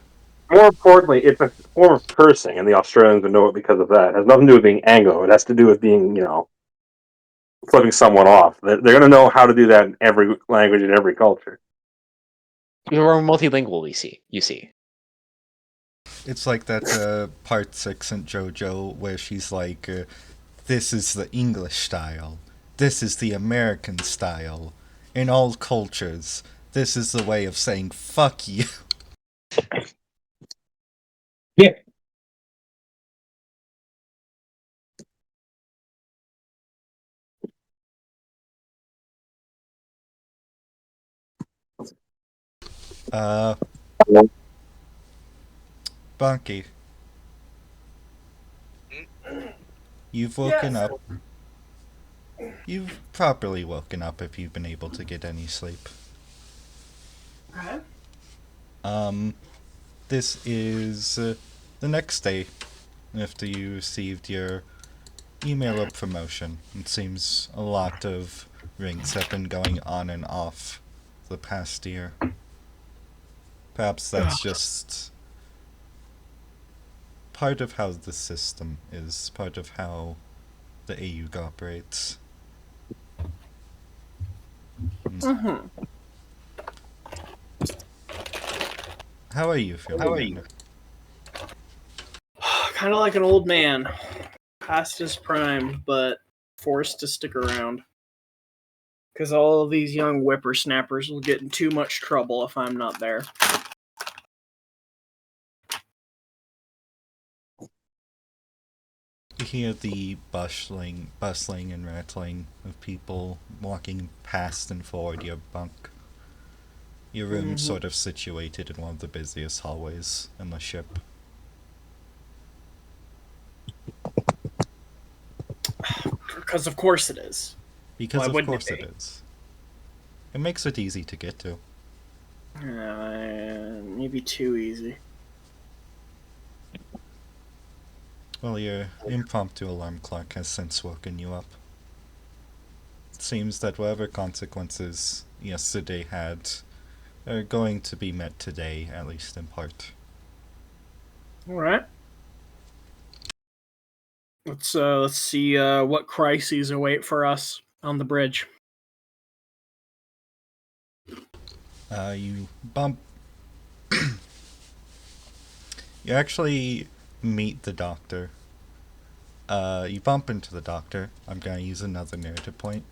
E: More importantly, it's a form of cursing, and the Australians would know it because of that. It has nothing to do with being Anglo. It has to do with being, flipping someone off. They're going to know how to do that in every language and every culture.
B: You're multilingual, you see.
D: It's like that part 6 in JoJo where she's like, this is the English style. This is the American style. In all cultures, this is the way of saying fuck you.
E: Yeah.
D: Bonky. You've woken up. You've properly woken up if you've been able to get any sleep.
A: Okay.
D: This is the next day after you received your email of promotion. It seems a lot of rings have been going on and off the past year. Perhaps that's just part of how the system is, part of how the AUG operates.
A: Mm-hmm.
D: How are you feeling?
A: Kind of like an old man, past his prime, but forced to stick around. Because all of these young whippersnappers will get in too much trouble if I'm not there.
D: You hear the bustling and rattling of people walking past and forward your bunk. Your room's sort of situated in one of the busiest hallways in the ship.
A: Because of course it is.
D: Because
A: Why
D: of
A: wouldn't
D: course
A: it
D: it
A: be?
D: is. It makes it easy to get to.
A: Maybe too easy.
D: Well, your impromptu alarm clock has since woken you up. It seems that whatever consequences yesterday had are going to be met today, at least in part.
A: All right. Let's see what crises await for us on the bridge.
D: You bump. You actually meet the doctor. You bump into the doctor. I'm gonna use another narrative point.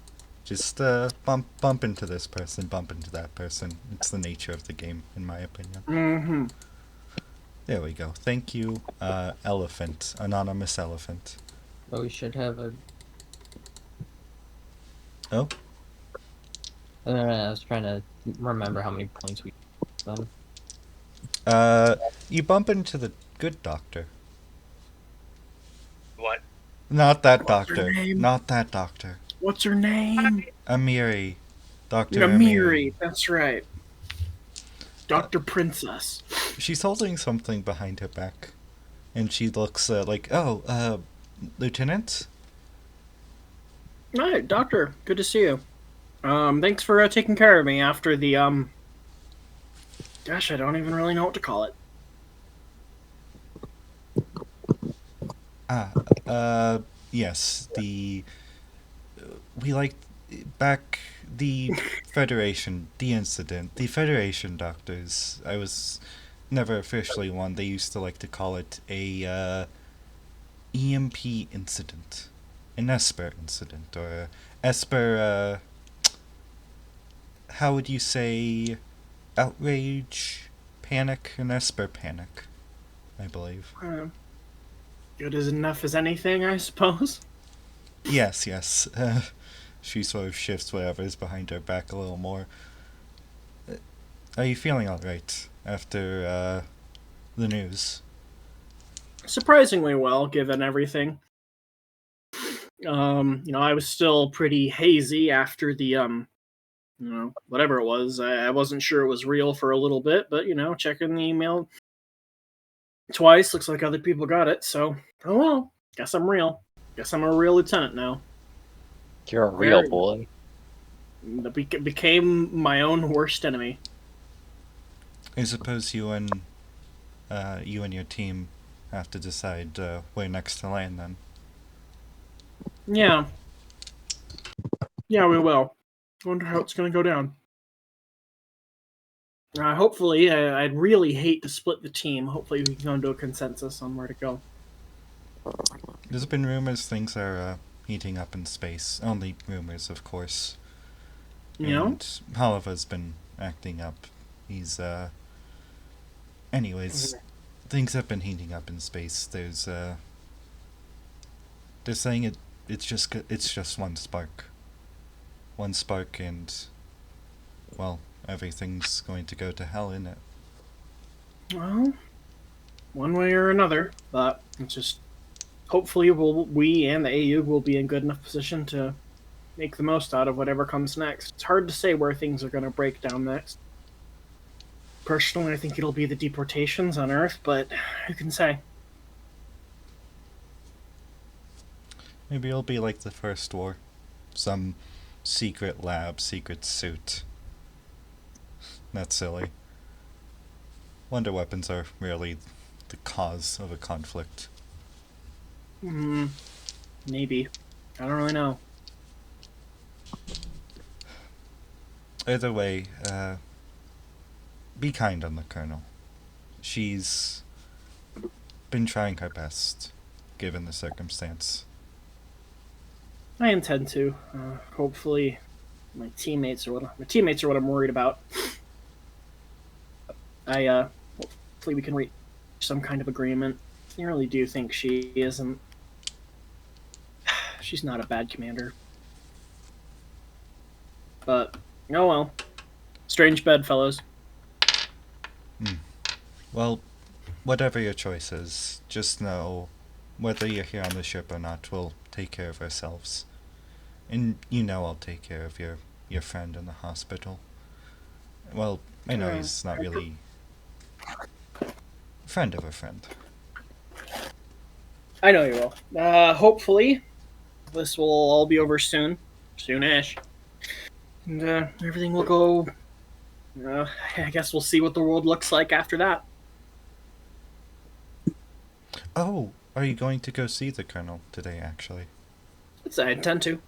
D: Just bump into this person, bump into that person. It's the nature of the game, in my opinion.
A: Mm-hmm.
D: There we go. Thank you, elephant, anonymous elephant.
F: But we should have a.
D: Oh,
F: I was trying to remember how many points we done.
D: you bump into the good doctor.
C: What?
D: Not that
A: What's her
D: doctor.
A: name?
D: Not that doctor.
A: What's her name?
D: Amiri. Dr.
A: Amiri.
D: Amiri.
A: That's right. Dr. Princess.
D: She's holding something behind her back. And she looks like, oh, Lieutenant?
A: Hi, Doctor. Good to see you. Thanks for taking care of me after the, Gosh, I don't even really know what to call it.
D: Yes, we like, back, the Federation, the incident, the Federation doctors, I was never officially one, they used to like to call it a, EMP incident. An Esper incident, or a Esper, how would you say, outrage, panic, an Esper panic, I believe.
A: Good as enough as anything, I suppose.
D: Yes. She sort of shifts whatever's behind her back a little more. Are you feeling alright after, the news?
A: Surprisingly well, given everything. I was still pretty hazy after the, whatever it was. I wasn't sure it was real for a little bit, but, checking the email twice, looks like other people got it, so, oh well, guess I'm real. Guess I'm a real lieutenant now.
B: You're a real boy.
A: Became my own worst enemy.
D: I suppose you and your team have to decide, where next to land then.
A: Yeah. Yeah, we will. Wonder how it's gonna go down. Hopefully, I'd really hate to split the team. Hopefully, we can come to a consensus on where to go.
D: There's been rumors things are, heating up in space. Only rumors, of course. And Haliva's been acting up. He's, anyways, things have been heating up in space. There's, they're saying it's just one spark. One spark and, well, everything's going to go to hell in it.
A: Well, one way or another, but it's just hopefully we and the AU will be in good enough position to make the most out of whatever comes next. It's hard to say where things are going to break down next. Personally, I think it'll be the deportations on Earth, but who can say?
D: Maybe it'll be like the First War. Some secret lab, secret suit. That's silly. Wonder weapons are rarely the cause of a conflict.
A: Maybe. I don't really know.
D: Either way, be kind on the Colonel. She's been trying her best, given the circumstance.
A: I intend to. Hopefully, my teammates are what I'm worried about. Hopefully we can reach some kind of agreement. I really do think she isn't she's not a bad commander. But, oh well. Strange bedfellows.
D: Well, whatever your choice is, just know whether you're here on the ship or not, we'll take care of ourselves. And you know I'll take care of your friend in the hospital. Well, I know he's not really friend of a friend.
A: I know you will. Hopefully, this will all be over soon. Soonish. And everything will go... I guess we'll see what the world looks like after that.
D: Oh, are you going to go see the Colonel today, actually?
A: I intend to.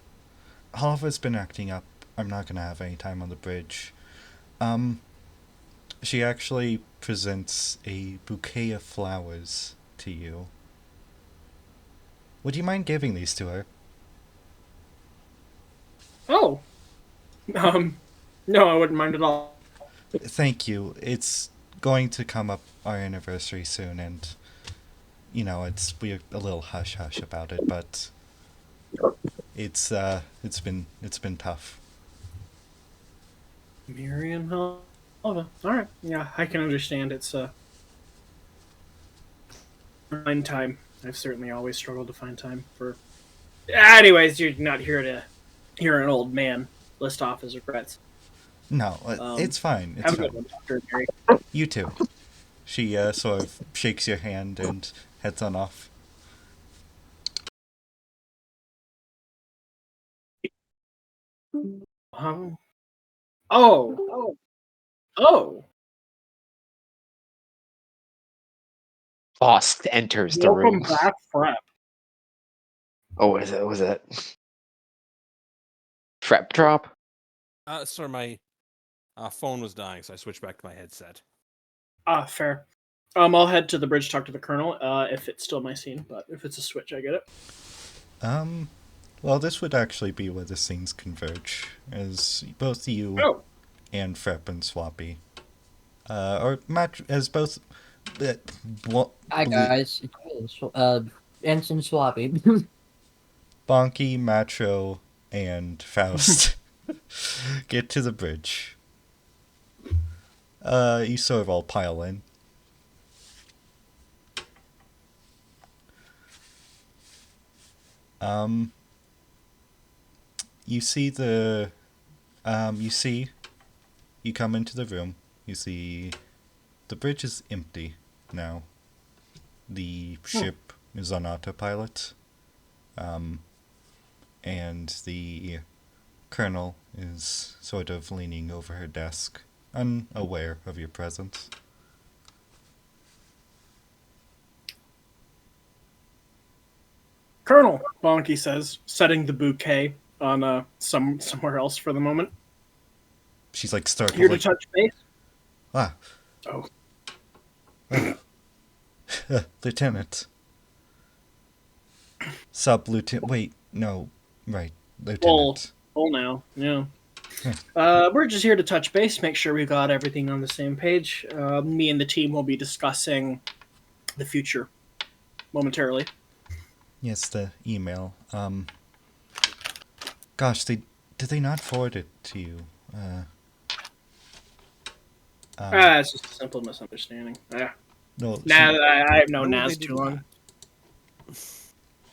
D: Oliver's been acting up. I'm not gonna have any time on the bridge. She actually presents a bouquet of flowers to you. Would you mind giving these to her?
A: Oh. No, I wouldn't mind at all.
D: Thank you. It's going to come up our anniversary soon, and we're a little hush hush about it, but it's been tough.
A: Miriam Helva. Alright. Yeah, I can understand. It's find time. I've certainly always struggled to find time for... Anyways, you're not here to hear an old man list off his regrets.
D: No, it's fine. It's
A: Have a
D: fine.
A: good one, Dr. Mary.
D: You too. She sort of shakes your hand and heads on off.
A: Oh.
B: Vosk enters the room.
A: Welcome back, Frep.
B: Oh, was it? Frep drop?
G: Sorry, my phone was dying, so I switched back to my headset.
A: Fair. I'll head to the bridge, talk to the Colonel, if it's still my scene, but if it's a switch, I get it.
D: Well, this would actually be where the scenes converge, as both you and Frep and Swappy, or match as both.
F: Hi guys, Ensign Swappy.
D: Bonky, Macho, and Faust get to the bridge. You sort of all pile in. You see you come into the room, you see the bridge is empty now. The ship is on autopilot. And the Colonel is sort of leaning over her desk, unaware of your presence.
A: Colonel, Bonky says, setting the bouquet on somewhere else for the moment.
D: She's like startled.
A: Here to touch base?
D: Ah.
A: Oh.
D: Lieutenant. Sub-lieutenant. Wait, no. Right. Lieutenant.
A: Full now, yeah. We're just here to touch base, make sure we've got everything on the same page. Me and the team will be discussing the future momentarily.
D: Yes, the email. Gosh, did they not forward it to you?
A: It's just a simple misunderstanding. Yeah.
D: No,
A: I have known Naz too long.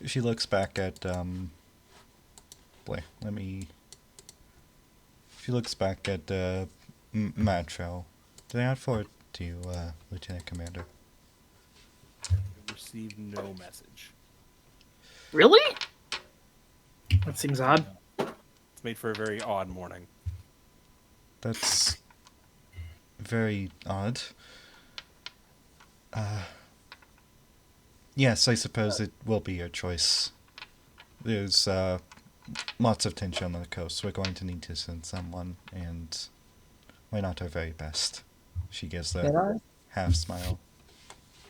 D: She looks back at She looks back at Macho. Did I not forward to you, Lieutenant Commander?
G: Received no message.
A: Really? That seems odd.
G: It's made for a very odd morning.
D: That's very odd. Yes, I suppose it will be your choice. There's lots of tension on the coast. We're going to need to send someone, and we're not our very best. She gives a half smile.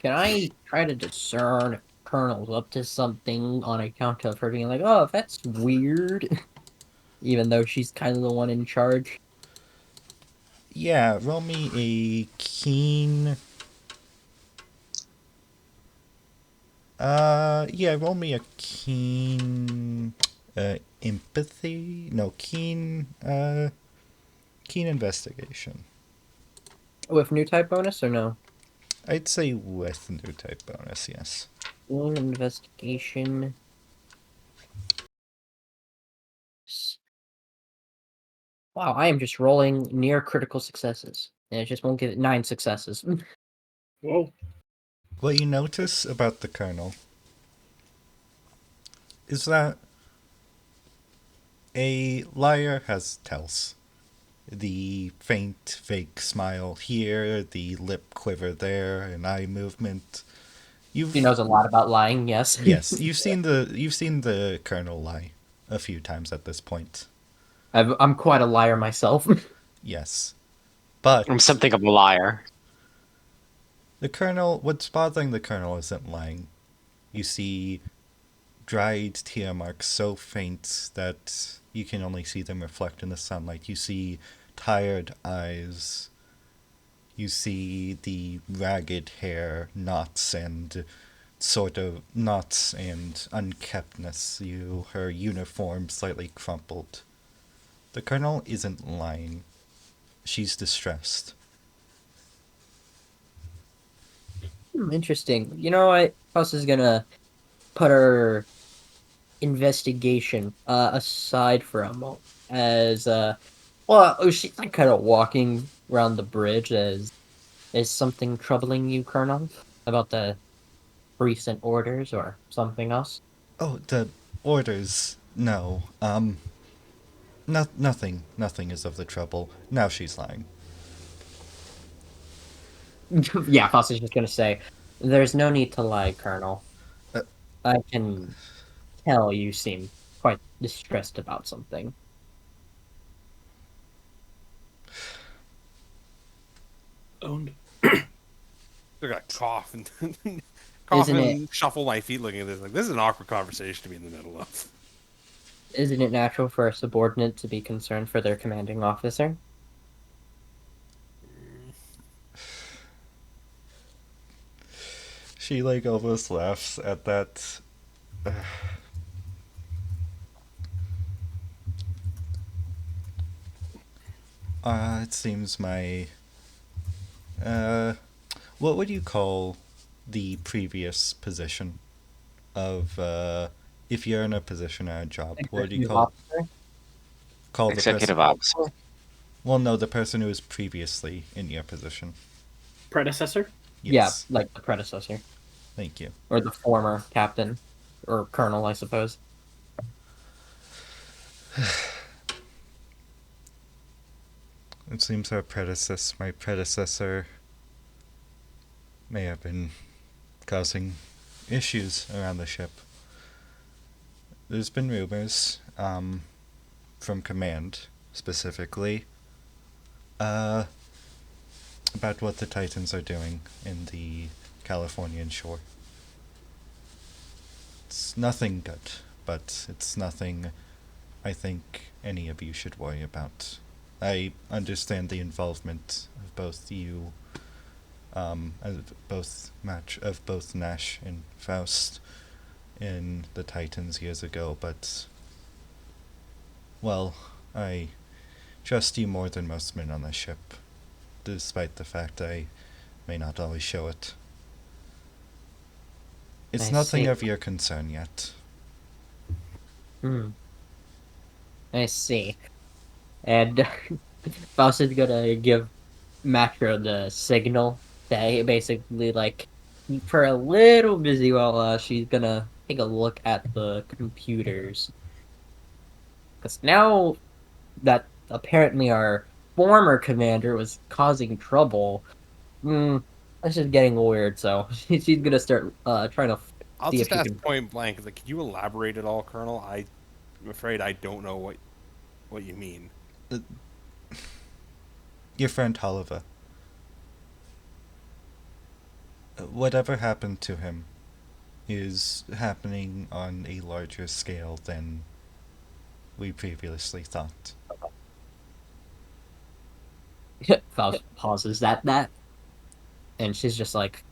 F: Can I try to discern if Colonel's up to something on account of her being like, oh, that's weird? Even though she's kind of the one in charge.
D: Yeah, roll me a keen... roll me a keen Empathy? No, keen investigation.
F: With new type bonus or no?
D: I'd say with new type bonus, yes.
F: Keen investigation. Wow, I am just rolling near critical successes. And it just won't give it 9 successes.
A: Whoa.
D: What you notice about the Colonel is that a liar has tells. The faint, fake smile here, the lip quiver there, an eye movement.
F: She knows a lot about lying, yes.
D: Yes, you've seen the Colonel lie a few times at this point.
F: I'm quite a liar myself.
D: Yes. But
B: I'm something of a liar.
D: the Colonel, what's bothering the Colonel isn't lying. You see dried tear marks so faint that you can only see them reflect in the sunlight. You see tired eyes. You see the ragged hair, knots and unkeptness. Her uniform slightly crumpled. The Colonel isn't lying. She's distressed.
F: Interesting. You know what? Faust is gonna put her investigation aside for a moment. As she's like kind of walking around the bridge. As is something troubling you, Colonel, about the recent orders or something else?
D: Oh, the orders. No. Nothing. Nothing is of the trouble. Now she's lying.
F: Yeah, Faust is just gonna say, "There's no need to lie, Colonel.
D: Uh,
F: I can tell you seem quite distressed about something."
A: Owned.
G: They're gonna cough and cough
F: Isn't
G: and shuffle my feet, looking at this. Like, this is an awkward conversation to be in the middle of.
F: Isn't it natural for a subordinate to be concerned for their commanding officer?
D: She almost laughs at that. It seems my. What would you call the previous position of if you're in a position at a job? What do you call the
B: Executive
D: person?
B: officer.
D: Well, no, the person who was previously in your position.
A: Predecessor?
D: Yes.
F: Yeah, like the predecessor.
D: Thank you.
F: Or the former captain. Or colonel, I suppose.
D: It seems my predecessor may have been causing issues around the ship. There's been rumors, from command specifically, about what the Titans are doing in the Californian shore. It's nothing good, but it's nothing I think any of you should worry about. I understand the involvement of both you, of both Nash and Faust in the Titans years ago, but, well, I trust you more than most men on the ship, despite the fact I may not always show it. It's
F: I
D: nothing
F: see.
D: of your concern yet.
F: I see. And Faust is gonna give Macro the signal that he basically, like, for a little busy while she's gonna take a look at the computers. Because now that apparently our former commander was causing trouble, this is getting weird, so she's gonna start trying to
G: I'll
F: see if
G: just
F: she
G: ask
F: can.
G: point blank. Like, can you elaborate at all, Colonel? I'm afraid I don't know what you mean.
D: Your friend Oliver. Whatever happened to him is happening on a larger scale than we previously thought.
F: Faust pauses that, and she's just like,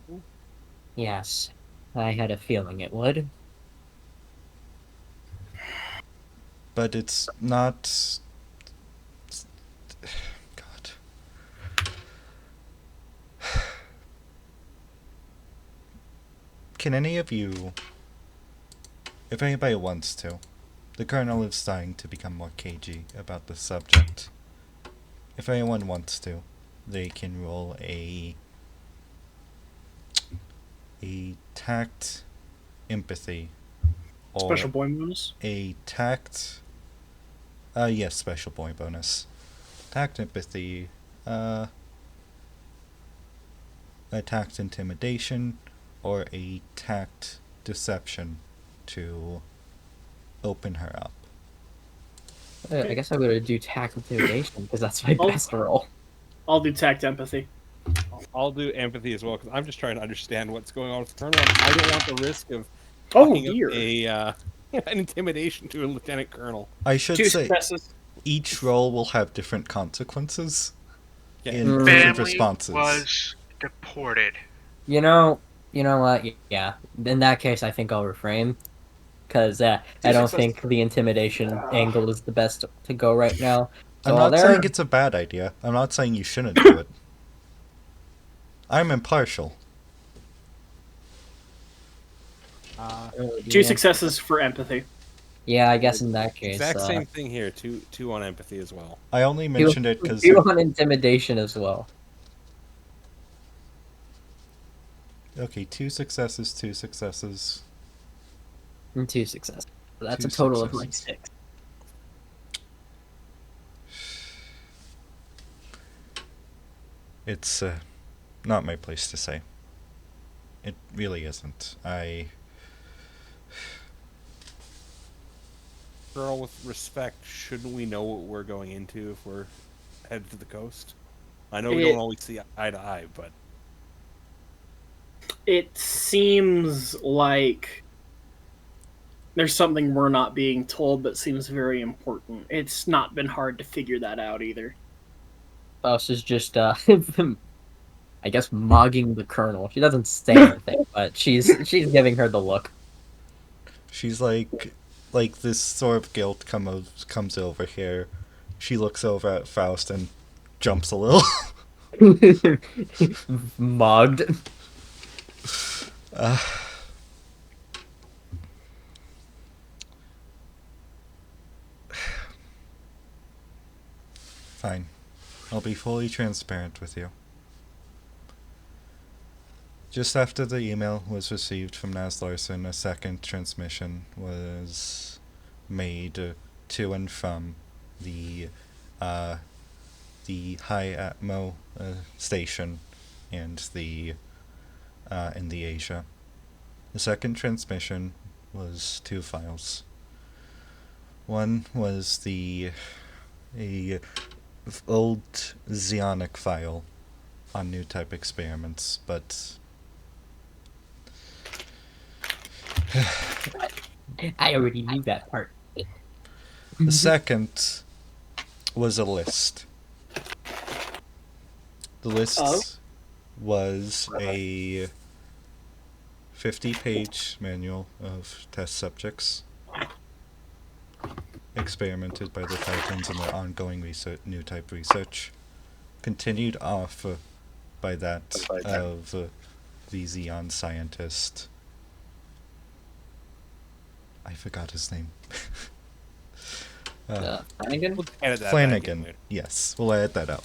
F: "Yes, I had a feeling it would."
D: but it's not. God. Can any of you, if anybody wants to, the Colonel is starting to become more cagey about the subject. If anyone wants to, they can roll a tact empathy or
A: Special boy bonus.
D: a tact yes, special boy bonus. Tact empathy, a tact intimidation, or a tact deception to open her up.
F: I guess I'm gonna do tact intimidation because that's my
A: Oh.
F: best roll.
A: I'll do tact empathy.
G: I'll do empathy as well because I'm just trying to understand what's going on with the colonel. I don't want the risk of
A: Oh
G: fucking up
A: dear.
G: an intimidation to a lieutenant colonel.
D: I should
A: 2
D: say
A: successes.
D: each roll will have different consequences
G: Okay.
D: in
F: Mm.
D: different
C: Family
D: responses.
C: was deported.
F: You know what? Yeah. In that case, I think I'll refrain because I don't think the intimidation angle is the best to go right now.
D: I'm
F: So
D: not saying it's a bad idea. I'm not saying you shouldn't do it. I'm impartial.
A: 2 successes for empathy.
F: Yeah, I guess in that case,
G: Exact same thing here. Two on empathy as well.
D: I only mentioned it because
F: you on intimidation as well.
D: okay, 2 successes, 2 successes.
F: And 2 successes. So that's
D: 2
F: a total of like
D: successes.
F: 6.
D: It's not my place to say. It really isn't.
G: Colonel, with respect, shouldn't we know what we're going into if we're headed to the coast? I know we don't always see eye to eye, but
A: It seems like there's something we're not being told that seems very important. It's not been hard to figure that out either.
F: Faust is just, I guess, mugging the colonel. She doesn't say anything, but she's giving her the look.
D: She's like this sort of guilt comes over here. She looks over at Faust and jumps a little.
F: Mugged.
D: Fine. I'll be fully transparent with you. Just after the email was received from Naz Larson, a second transmission was made to and from the High Atmo station and the in the Asia. The second transmission was 2 files. One was a old Xeonic file on new type experiments, but
F: I already knew that part.
D: the second was a list. The list was a 50-page manual of test subjects experimented by the Titans in their ongoing research, new type research, continued off by that of the Xeon scientist. I forgot his name.
F: Flanagan?
G: we'll edit that
D: Flanagan.
G: back in
D: Yes, we'll edit that out.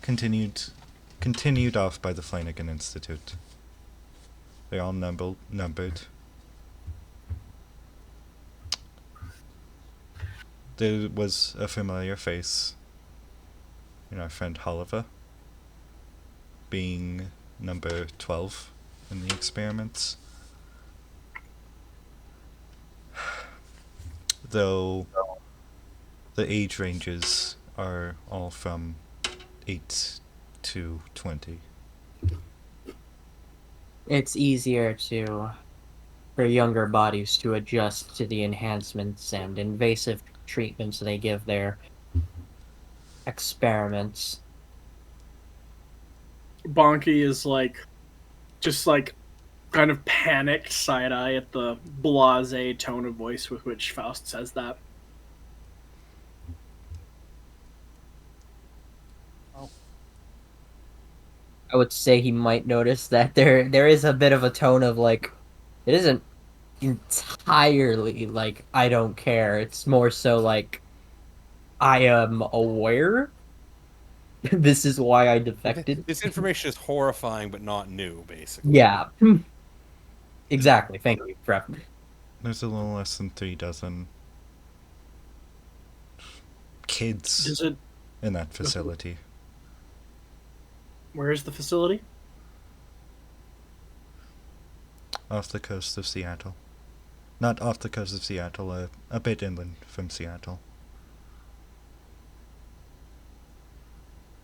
D: Continued off by the Flanagan Institute. They're all numbered. There was a familiar face in our friend Oliver, being number 12 in the experiments. Though the age ranges are all from 8 to 20.
F: It's easier for younger bodies to adjust to the enhancements and invasive treatments they give their experiments.
A: Bonky is like, just like kind of panicked side eye at the blasé tone of voice with which Faust says that.
F: I would say he might notice that there is a bit of a tone of like, it isn't entirely like I don't care. It's more so like I am aware. This is why I defected.
G: This information is horrifying, but not new, basically.
F: Yeah. Exactly. Thank you, Prep.
D: There's a little less than 3 dozen kids
A: Does it?
D: in that facility.
A: Where is the facility?
D: Off the coast of Seattle. Not off the coast of Seattle, a bit inland from Seattle.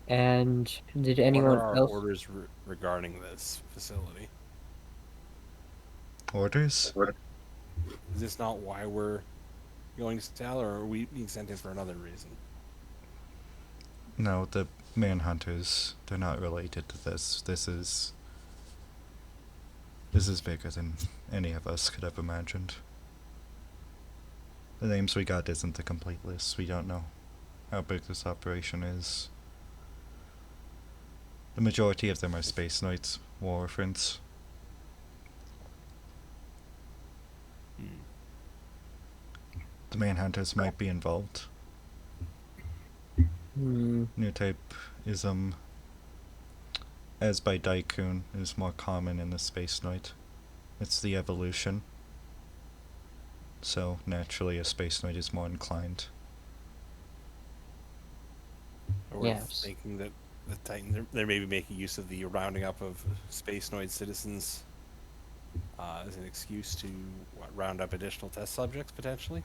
F: And did
G: What
F: anyone
G: are our
F: else?
G: orders regarding this facility?
D: Orders?
G: Is this not why we're going to Seattle, or are we being sent in for another reason?
D: No, the manhunters, they're not related to this. This is bigger than any of us could have imagined. The names we got isn't the complete list. We don't know how big this operation is. The majority of them are Space Knights, war orphans. The manhunters might be involved. New type ism, as by Daikun, is more common in the Space Knight. It's the evolution. So naturally a Space Knight is more inclined.
G: Are we
F: Yes.
G: thinking that the Titans, they're maybe making use of the rounding up of Spacenoid citizens as an excuse to round up additional test subjects, potentially?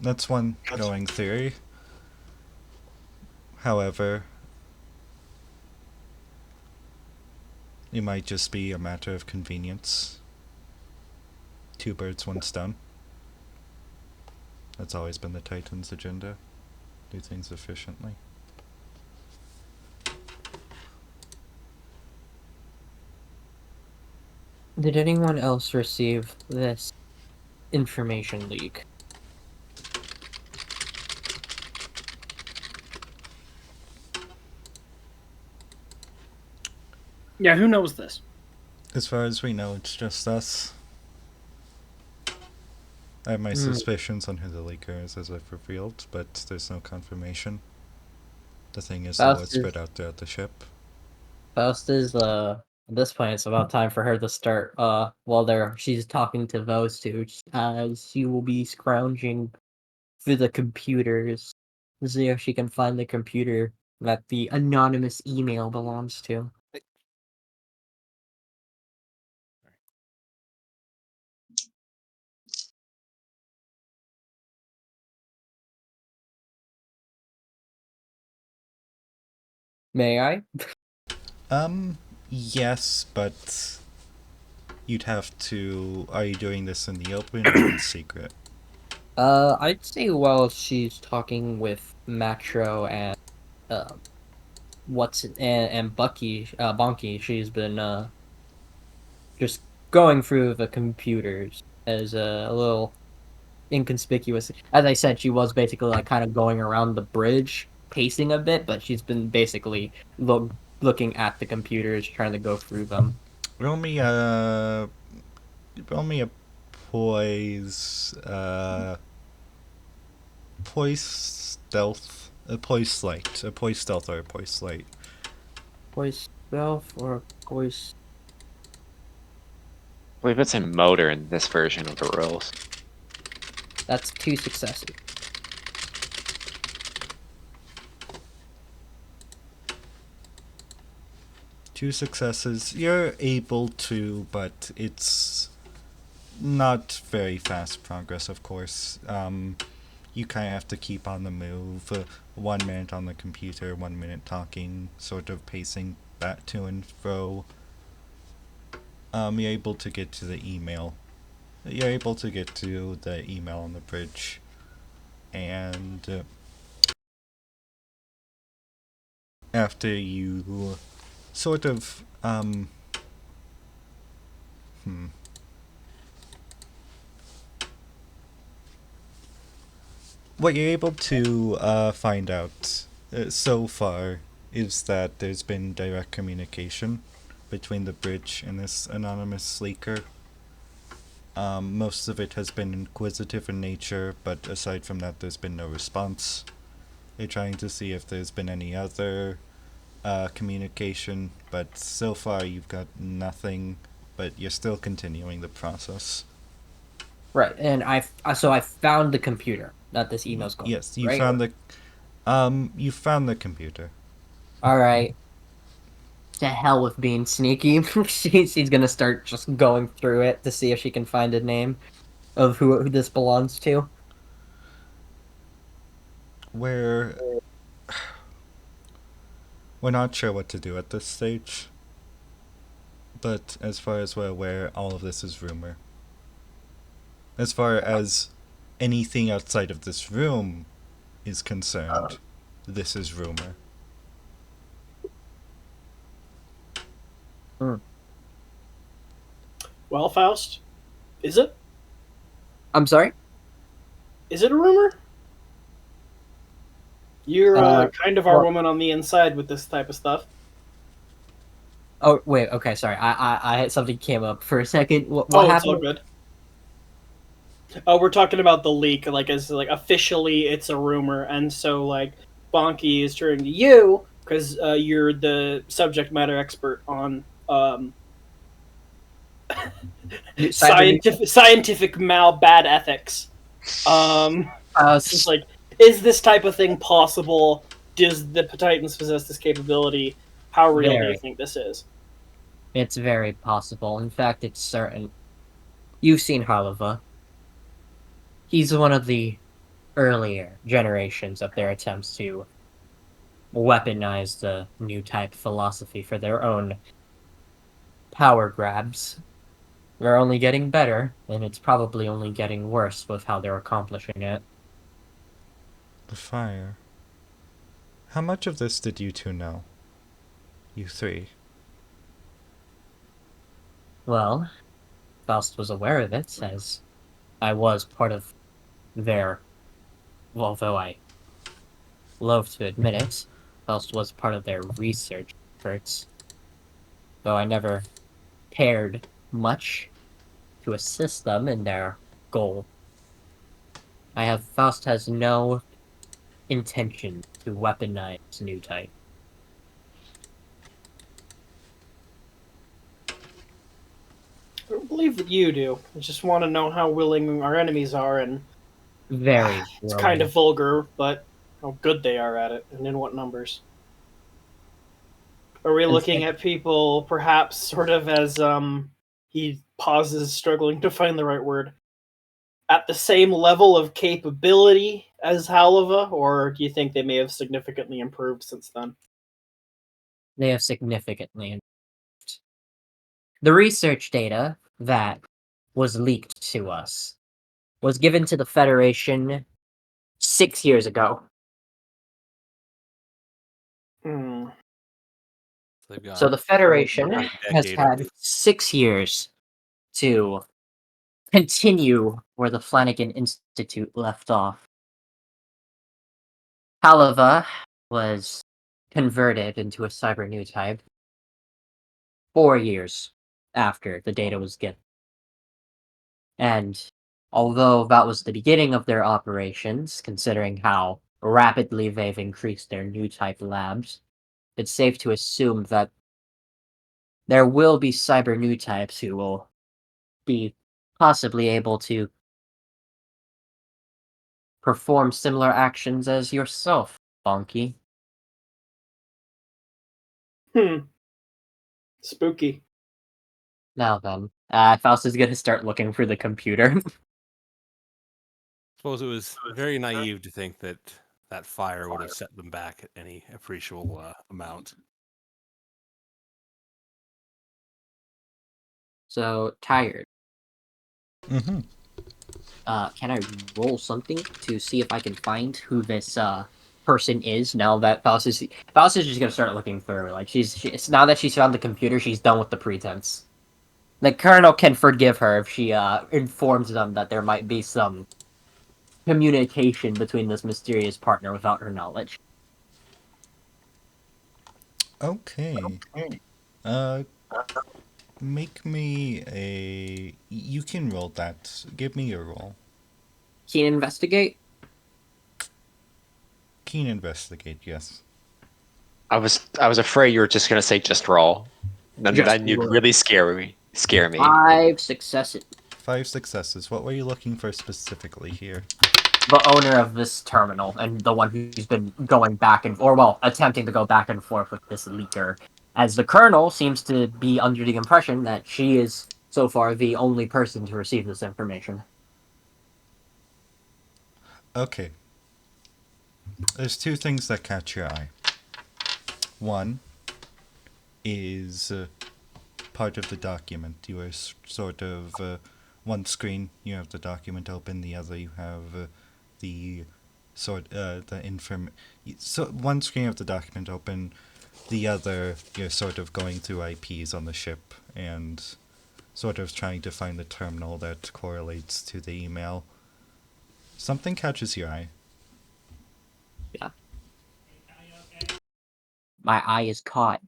D: That's one going theory. However, it might just be a matter of convenience. 2 birds, 1 stone. That's always been the Titans' agenda. Do things efficiently.
F: Did anyone else receive this information leak?
A: Yeah, who knows this?
D: As far as we know, it's just us. I have my suspicions on who the leaker is, as I've revealed, but there's no confirmation. The thing is, though, it's spread out throughout the ship.
F: Faust is at this point it's about time for her to start while she's talking to those two, as she will be scrounging through the computers to see if she can find the computer that the anonymous email belongs to. May I?
D: Yes, but you'd have to... Are you doing this in the open or in secret?
F: I'd say while she's talking with Matro and and Bucky, Bonky, she's been just going through the computers as a little inconspicuous. As I said, she was basically like kind of going around the bridge, pacing a bit, but she's been basically looking at the computers, trying to go through them.
D: Roll me a poise, poise stealth, a poise sleight, a poise stealth or a poise sleight.
F: Poise stealth or poise?
B: I believe it's a motor in this version of the rules.
F: That's 2 successes.
D: Two successes. You're able to, but it's not very fast progress, of course. You kind of have to keep on the move. 1 minute on the computer, 1 minute talking, sort of pacing back to and fro. You're able to get to the email. You're able to get to the email on the bridge. And after you sort of, What you're able to find out so far is that there's been direct communication between the bridge and this anonymous leaker. Most of it has been inquisitive in nature, but aside from that, there's been no response. They're trying to see if there's been any other communication, but so far you've got nothing, but you're still continuing the process.
F: Right, and I found the computer that this email's going.
D: Yes, you
F: right?
D: found you found the computer.
F: All right. To hell with being sneaky. She's gonna start just going through it to see if she can find a name of who this belongs to.
D: We're not sure what to do at this stage. But as far as we're aware, all of this is rumor. As far as anything outside of this room is concerned, this is rumor.
A: Well, Faust, is it?
F: I'm sorry?
A: Is it a rumor? You're kind of our
F: well-
A: woman on the inside with this type of stuff.
F: Oh wait, okay, sorry. I had something came up for a second. What
A: It's all
F: happened?
A: good. Oh, we're talking about the leak, like as like officially it's a rumor, and so like Bonky is turning to you because you're the subject matter expert on scientific bad ethics. It's just like, is this type of thing possible? Does the Titans possess this capability? How real do you
F: Very.
A: think this is?
F: It's very possible. In fact, it's certain. You've seen Harlova. He's one of the earlier generations of their attempts to weaponize the new type philosophy for their own power grabs. They're only getting better, and it's probably only getting worse with how they're accomplishing it.
D: The fire. How much of this did you two know? You three.
F: Well, Faust was aware of it, as I was part of their... Although I loathe to admit it, Faust was part of their research efforts. Though I never cared much to assist them in their goal. Faust has no intention to weaponize new type.
A: I don't believe that you do. I just want to know how willing our enemies are, and
F: Very
A: it's
F: willing.
A: kind of vulgar, but how good they are at it, and in what numbers. Are we looking at people perhaps sort of as he pauses, struggling to find the right word, at the same level of capability as Halava, or do you think they may have significantly improved since then?
F: They have significantly improved. The research data that was leaked to us was given to the Federation 6 years ago.
A: Hmm.
G: They've got
F: So the Federation
G: about a
F: has
G: decade
F: had
G: of-
F: 6 years to continue where the Flanagan Institute left off. Halava was converted into a cyber new type 4 years after the data was given. And although that was the beginning of their operations, considering how rapidly they've increased their new type labs, it's safe to assume that there will be cyber new types who will be possibly able to perform similar actions as yourself, Bonky.
A: Spooky.
F: Now then, Faust is gonna start looking for the computer.
G: suppose it was very naive to think that that fire would have set them back at any appreciable amount.
F: So, tired.
D: Mm-hmm.
F: Can I roll something to see if I can find who this person is now that Faust is just gonna start looking through. Like it's now that she's found the computer, she's done with the pretense. The Colonel can forgive her if she informs them that there might be some communication between this mysterious partner without her knowledge.
D: Okay. Make me a... You can roll that. Give me a roll.
F: Keen investigate.
D: Keen investigate, yes.
B: I was afraid you were just gonna say just roll. Then you'd really scare me.
F: 5 successes.
D: 5 successes. What were you looking for specifically here?
F: The owner of this terminal and the one who's been going back attempting to go back and forth with this leaker. As the Colonel seems to be under the impression that she is so far the only person to receive this information.
D: Okay. There's 2 things that catch your eye. One is part of the document. You are sort of... one screen, you have the document open. The other, you have the So one screen of the document open. The other, you're sort of going through IPs on the ship and sort of trying to find the terminal that correlates to the email. Something catches your eye.
F: Yeah. My eye is caught.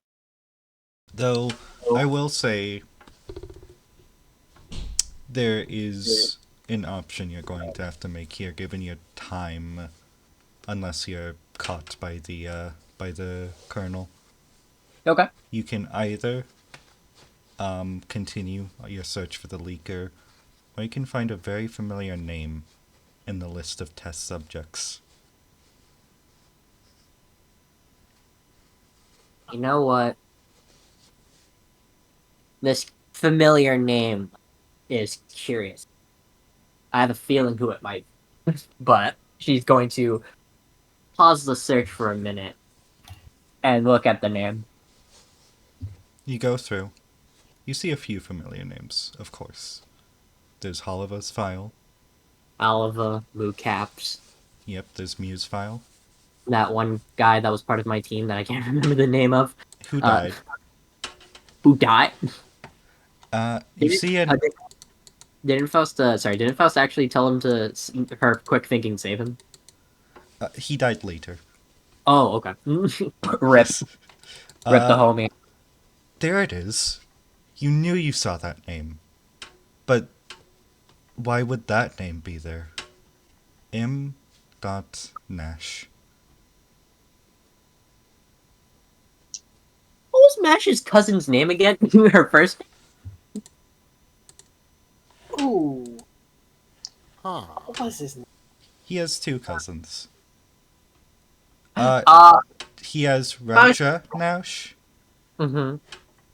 D: Though, I will say, there is an option you're going to have to make here, given your time, unless you're caught by the Colonel.
F: Okay.
D: You can either continue your search for the leaker, or you can find a very familiar name in the list of test subjects.
F: You know what? This familiar name is curious. I have a feeling who it might be. But she's going to pause the search for a minute and look at the name.
D: You go through. You see a few familiar names, of course. There's Holiva's file.
F: Alva, Blue Caps.
D: Yep, there's Mew's file.
F: That one guy that was part of my team that I can't remember the name of.
D: Who died?
F: Who died?
D: You see an...
F: Didn't Faust actually tell him to her quick thinking save him?
D: he died later.
F: Oh, okay. Rip. Rip the homie.
D: There it is. You knew you saw that name. But why would that name be there? M. Nash.
F: What was Mash's cousin's name again? Her first name?
A: Ooh. Huh. What was his name?
D: He has 2 cousins. He has Raja Nash.
F: Mm-hmm.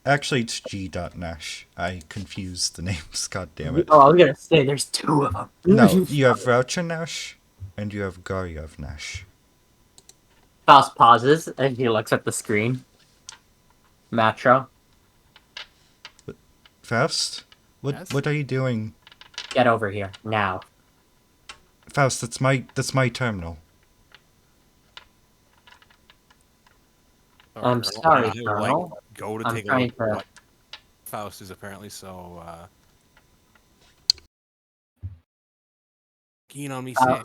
D: Actually, it's G. Nash. I confused the names, god damn it.
F: Oh, I was gonna say, there's 2 of them.
D: No, you have Raja Nash, and you have Garyev Nash.
F: Faust pauses, and he looks at the screen. Matro.
D: Faust?
G: Yes?
D: What are you doing?
F: Get over here, now.
D: Faust, that's my terminal.
G: Oh,
F: I'm
G: Colonel,
F: sorry,
G: I do,
F: Colonel.
G: go to
F: I'm
G: take a
F: trying
G: look at
F: to-
G: what Faust is apparently so keen on me saying.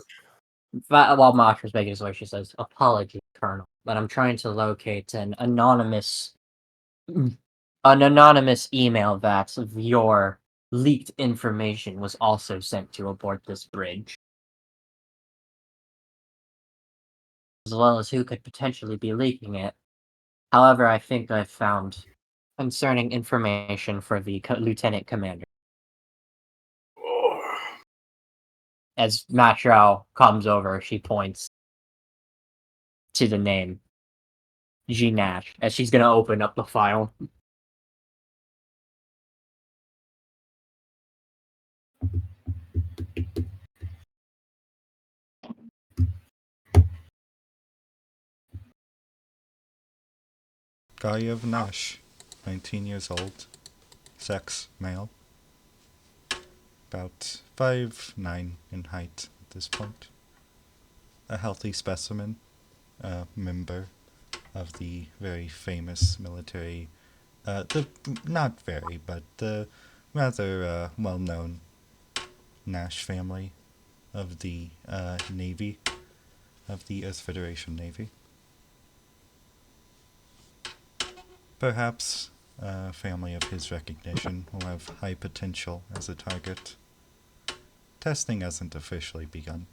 F: While Matra's making his way, she says, "Apology, Colonel, but I'm trying to locate an anonymous email that your leaked information was also sent to aboard this bridge, as well as who could potentially be leaking it. However, I think I've found concerning information for the lieutenant commander." As Matro comes over, she points to the name G. Nash as she's gonna open up the file.
D: Garyev Nash, 19 years old, sex, male, about 5'9" in height at this point. A healthy specimen, member of the very famous military, not very, but the rather well-known Nash family of the Navy, of the Earth Federation Navy. Perhaps a family of his recognition will have high potential as a target. Testing hasn't officially begun.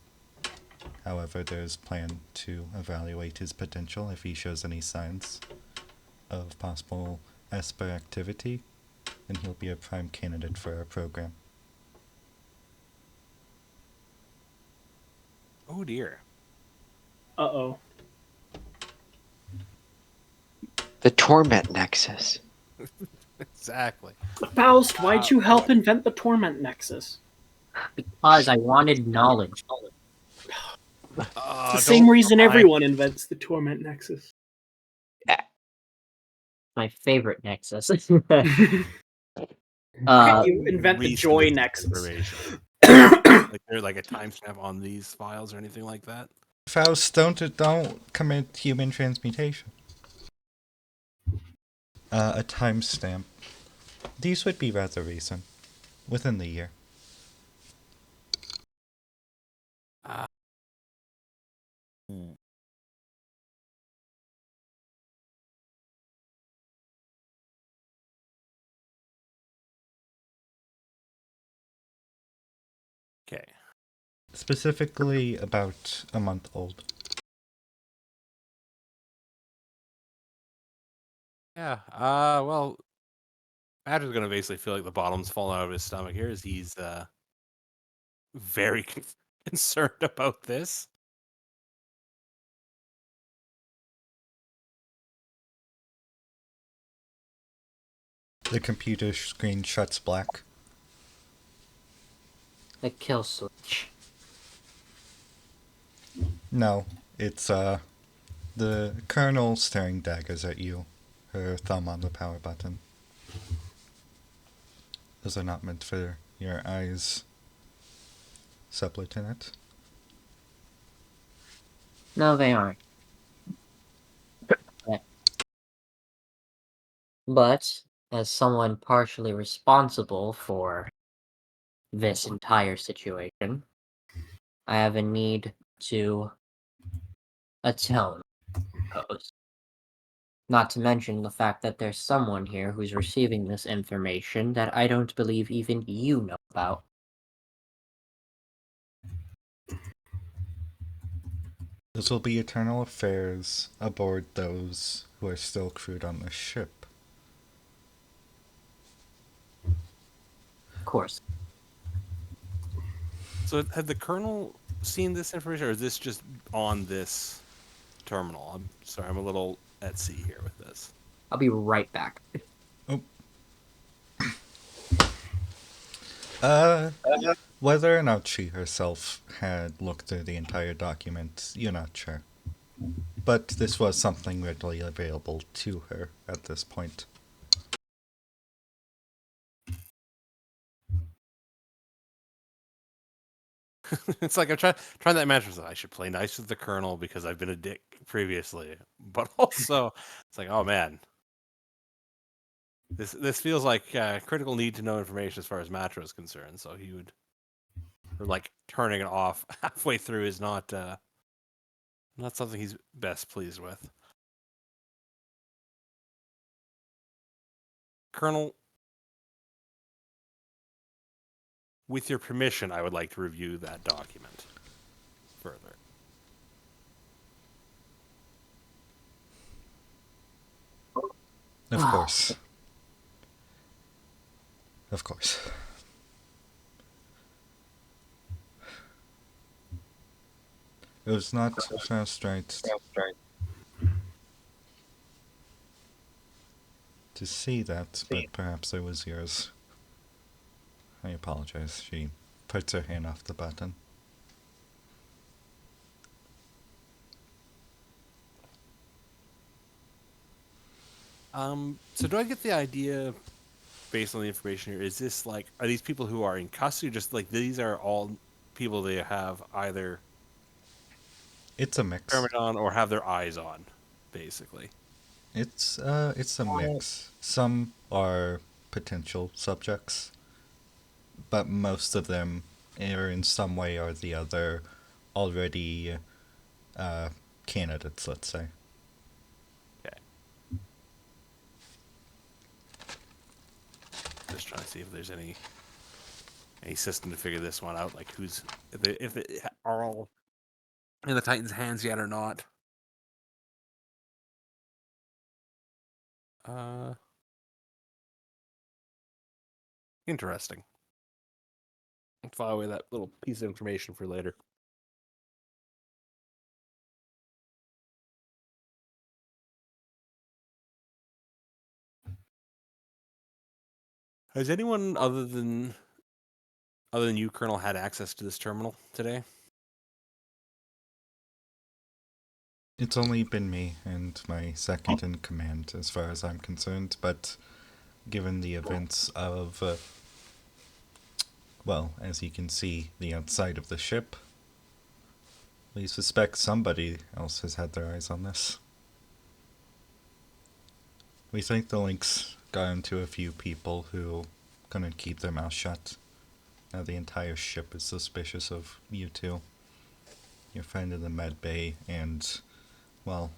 D: However, there's plan to evaluate his potential if he shows any signs of possible Esper activity, then he'll be a prime candidate for our program.
G: Oh dear.
A: Uh-oh.
B: The Torment Nexus.
G: Exactly.
A: Faust, why'd you help invent the Torment Nexus?
F: Because I wanted knowledge.
A: It's the same reason everyone invents the Torment Nexus.
F: My favorite Nexus.
A: You invent the Joy
G: Recent
A: Nexus.
G: information. Like there's like a timestamp on these files or anything like that.
D: Faust, don't commit human transmutation. A timestamp. These would be rather recent, within the year.
G: Okay.
D: Specifically about a month old.
G: Yeah. Well, Patrick's gonna basically feel like the bottom's falling out of his stomach here, as he's very concerned about this.
D: The computer screen shuts black.
F: The kill switch.
D: No, it's the colonel staring daggers at you, her thumb on the power button. Those are not meant for your eyes, Sub-Lieutenant.
F: No, they aren't. But, as someone partially responsible for this entire situation, I have a need to atone, suppose. Not to mention the fact that there's someone here who's receiving this information that I don't believe even you know about.
D: This will be eternal affairs aboard those who are still crewed on the ship.
F: Of course.
G: So, had the colonel seen this information, or is this just on this terminal? I'm sorry, I'm a little at sea here with this.
F: I'll be right back.
D: Whether or not she herself had looked through the entire document, you're not sure. But this was something readily available to her at this point.
G: It's like I'm trying that mantra. I should play nice with the colonel because I've been a dick previously, but also it's like, oh man, this feels like critical need to know information as far as Matra is concerned. So he would, or like turning it off halfway through is not something he's best pleased with. Colonel, with your permission, I would like to review that document further.
D: Of course. Of course. It was not Faust's right to see that, but perhaps it was yours. I apologize. She puts her hand off the button.
G: So do I get the idea, based on the information here, is this like, are these people who are in custody, just like these are all people they have either
D: It's a mix.
G: experiment on or have their eyes on, basically.
D: It's a mix. Some are potential subjects, but most of them are in some way or the other already candidates, let's say.
G: Okay. Just trying to see if there's any system to figure this one out, like who's if it are all in the Titans' hands yet or not. Interesting. I'll file away that little piece of information for later. Has anyone other than you, Colonel, had access to this terminal today?
D: It's only been me and my second in command, as far as I'm concerned, but given the events of, well, as you can see, the outside of the ship, we suspect somebody else has had their eyes on this. We think the link's gotten to a few people who couldn't keep their mouth shut. Now the entire ship is suspicious of you two. Your friend in the med bay and, well,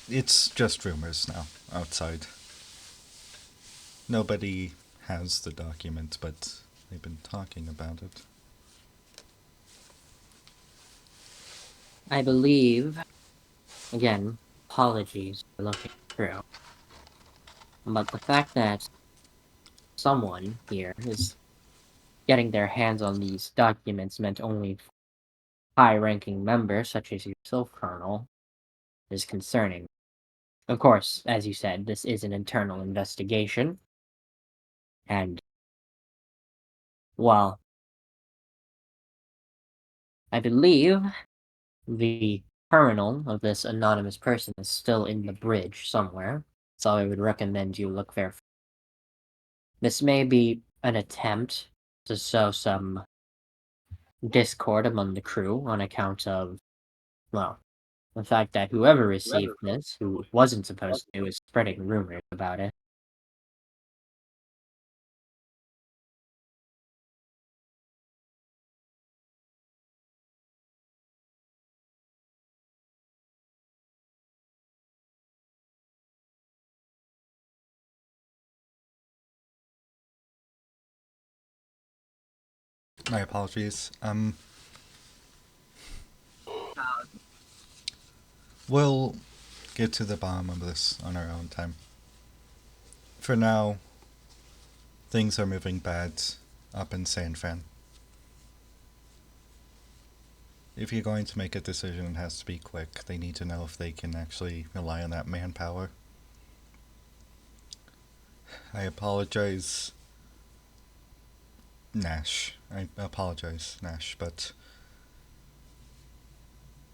D: it's just rumors now, outside. Nobody has the document, but they've been talking about it.
F: I believe, again, apologies for looking through, but the fact that someone here is getting their hands on these documents meant only high-ranking members, such as yourself, Colonel, is concerning. Of course, as you said, this is an internal investigation, and, well, I believe the terminal of this anonymous person is still in the bridge somewhere, so I would recommend you look there. This may be an attempt to sow some discord among the crew on account of, well, the fact that whoever received this, who wasn't supposed to, is spreading rumors about it.
D: My apologies. We'll get to the bottom of this on our own time. For now, things are moving bad up in San Fran. If you're going to make a decision, it has to be quick. They need to know if they can actually rely on that manpower. I apologize, Nash. I apologize, Nash, but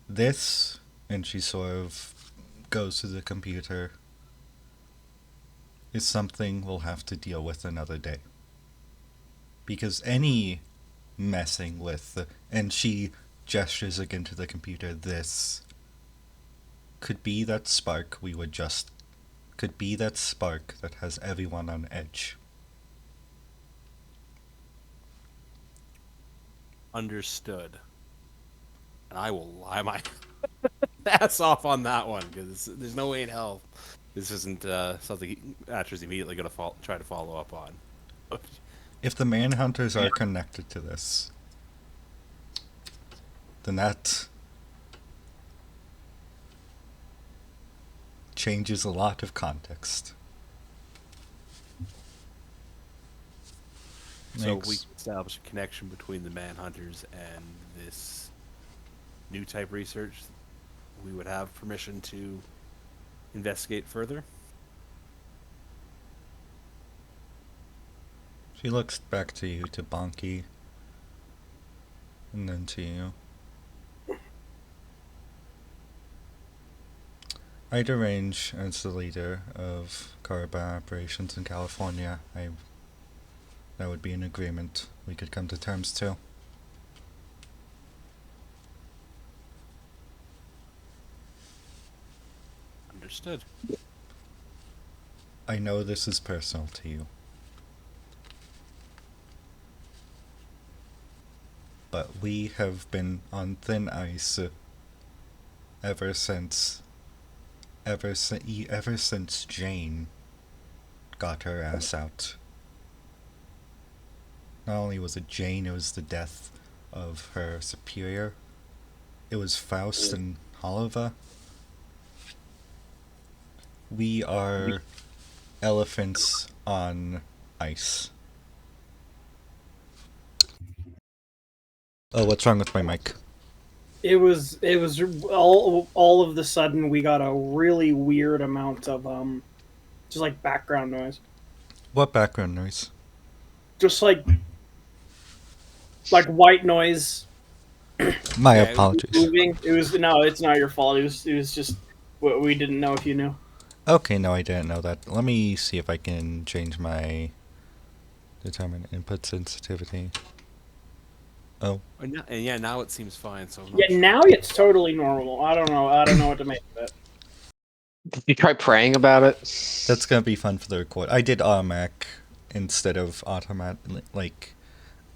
D: this, and she sort of goes to the computer, is something we'll have to deal with another day. Because any messing with, and she gestures again to the computer, this could be that spark could be that spark that has everyone on edge.
G: Understood. And I will lie my ass off on that one, because there's no way in hell this isn't something Atcher's immediately going to try to follow up on.
D: If the Manhunters are connected to this, then that changes a lot of context.
G: So we can establish a connection between the Manhunters and this new type research. We would have permission to investigate further.
D: She looks back to you, to Bonky, and then to you. I'd arrange, as the leader of carbon operations in California, I That would be an agreement we could come to terms to.
G: Understood.
D: I know this is personal to you. But we have been on thin ice ever since Jane got her ass out. Not only was it Jane, it was the death of her superior. It was Faust and Oliver. We are elephants on ice. Oh, what's wrong with my mic?
A: It was all of the sudden we got a really weird amount of just like background noise.
D: What background noise?
A: Just like white noise
D: My
G: Yeah,
D: apologies.
A: moving. It was no, it's not your fault. It was just what we didn't know if you knew.
D: Okay, no, I didn't know that. Let me see if I can change my determine input sensitivity. Oh,
G: And yeah, now it seems fine. So I'm not
A: Yeah,
G: sure.
A: now it's totally normal. I don't know what to make of it.
B: Did you try praying about it?
D: that's gonna be fun for the record. I did automatic instead of automat. Like,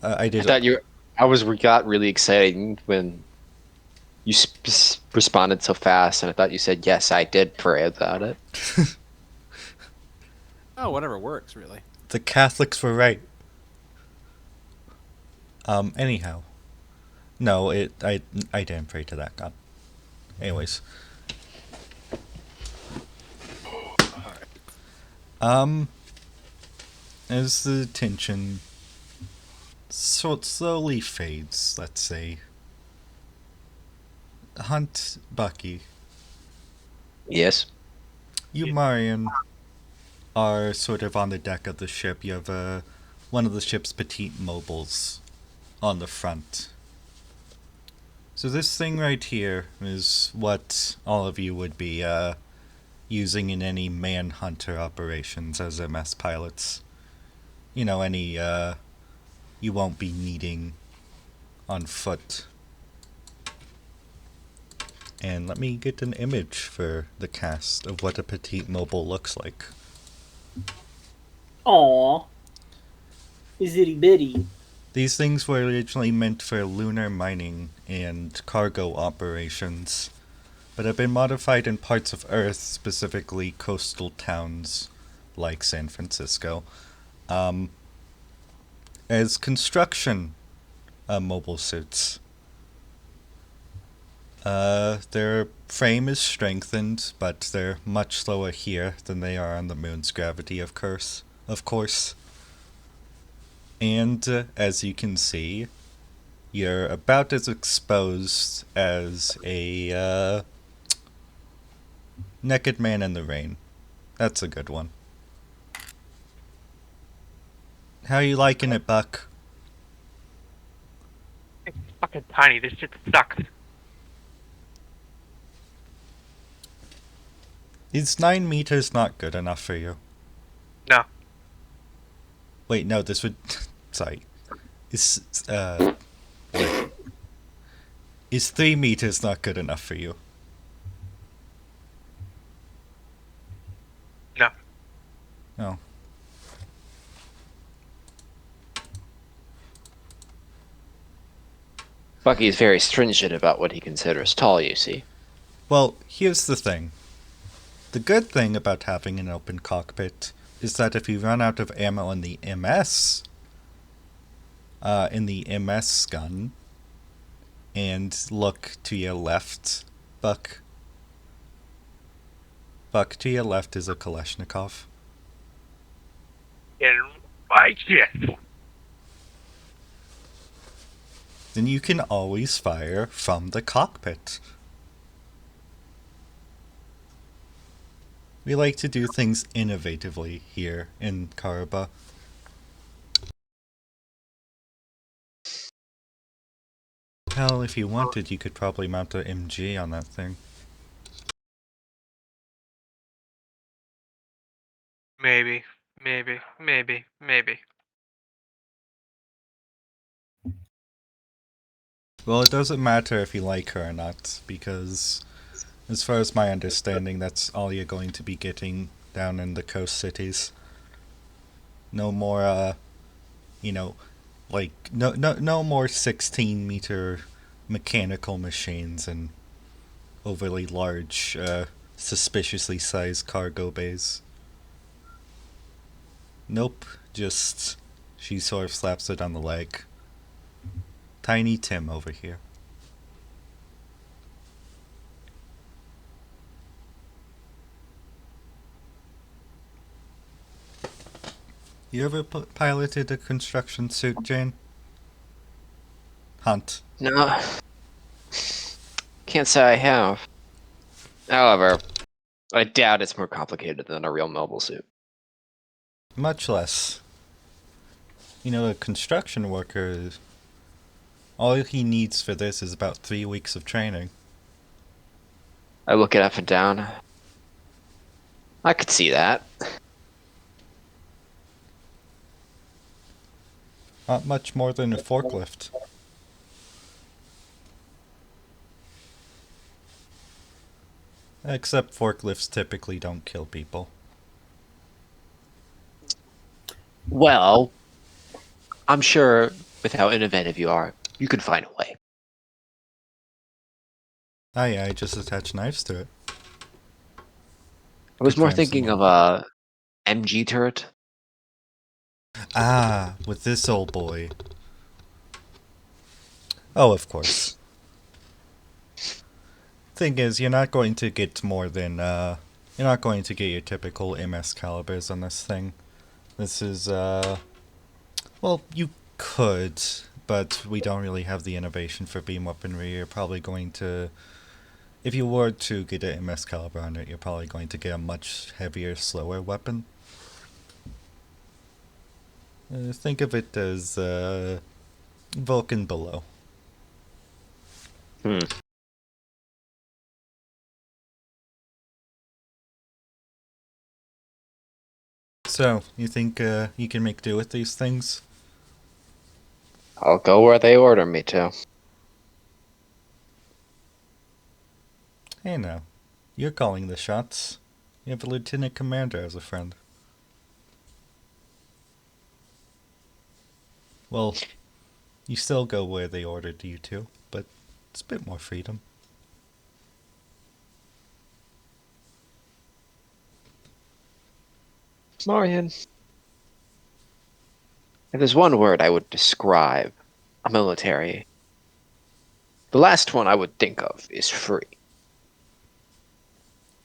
D: I
B: I
D: did.
B: thought you. Got really excited when you responded so fast, and I thought you said yes. I did pray about it.
G: Oh, whatever works, really.
D: The Catholics were right. Anyhow, no, I didn't pray to that god. Anyways, as the tension slowly fades, let's say, Hunt, Bucky,
B: Yes.
D: you, Marion, are sort of on the deck of the ship. You have one of the ship's petite mobiles on the front. So this thing right here is what all of you would be using in any manhunter operations as MS pilots. You know, any you won't be needing on foot. And let me get an image for the cast of what a petite mobile looks like.
A: Aw. Is itty bitty.
D: These things were originally meant for lunar mining and cargo operations, but have been modified in parts of Earth, specifically coastal towns like San Francisco, as construction mobile suits. Their frame is strengthened, but they're much slower here than they are on the moon's gravity, of course. And as you can see, you're about as exposed as a naked man in the rain. That's a good one. How you liking it, Buck?
C: It's fucking tiny. This shit sucks.
D: Is 9 meters not good enough for you?
C: No.
D: Wait, no, this would... Sorry. Is 3 meters not good enough for you?
C: No.
D: No.
B: Bucky is very stringent about what he considers tall, you see.
D: Well, here's the thing. The good thing about having an open cockpit is that if you run out of ammo in the MS gun, and look to your left, Buck, to your left is a Kalashnikov.
C: In my shit.
D: Then you can always fire from the cockpit. We like to do things innovatively here in Karaba. Hell, if you wanted, you could probably mount a MG on that thing.
C: Maybe.
D: Well, it doesn't matter if you like her or not, because as far as my understanding, that's all you're going to be getting down in the coast cities. No more, no more 16-meter mechanical machines and overly large, suspiciously sized cargo bays. Nope, just she sort of slaps it on the leg. Tiny Tim over here. You ever piloted a construction suit, Jane? Hunt.
B: No, can't say I have. However, I doubt it's more complicated than a real mobile suit.
D: Much less. A construction worker, all he needs for this is about 3 weeks of training.
B: I look it up and down. I could see that.
D: Not much more than a forklift. Except forklifts typically don't kill people.
B: Well, I'm sure with how innovative you are, you can find a way.
D: Oh yeah, I just attach knives to it.
B: I was
D: Good
B: more
D: times
B: thinking
D: and
B: of a MG turret.
D: Ah, with this old boy. Oh, of course. Thing is, you're not going to get more than, you're not going to get your typical MS calibers on this thing. This is, well, you could, but we don't really have the innovation for beam weaponry. You're probably going to, if you were to get an MS caliber on it, you're probably going to get a much heavier, slower weapon. Think of it as, Vulcan below. So, you think, you can make do with these things?
B: I'll go where they order me to.
D: Hey now, you're calling the shots. You have a lieutenant commander as a friend. Well, you still go where they ordered you to, but it's a bit more freedom.
B: Marion, if there's one word I would describe a military, the last one I would think of is free.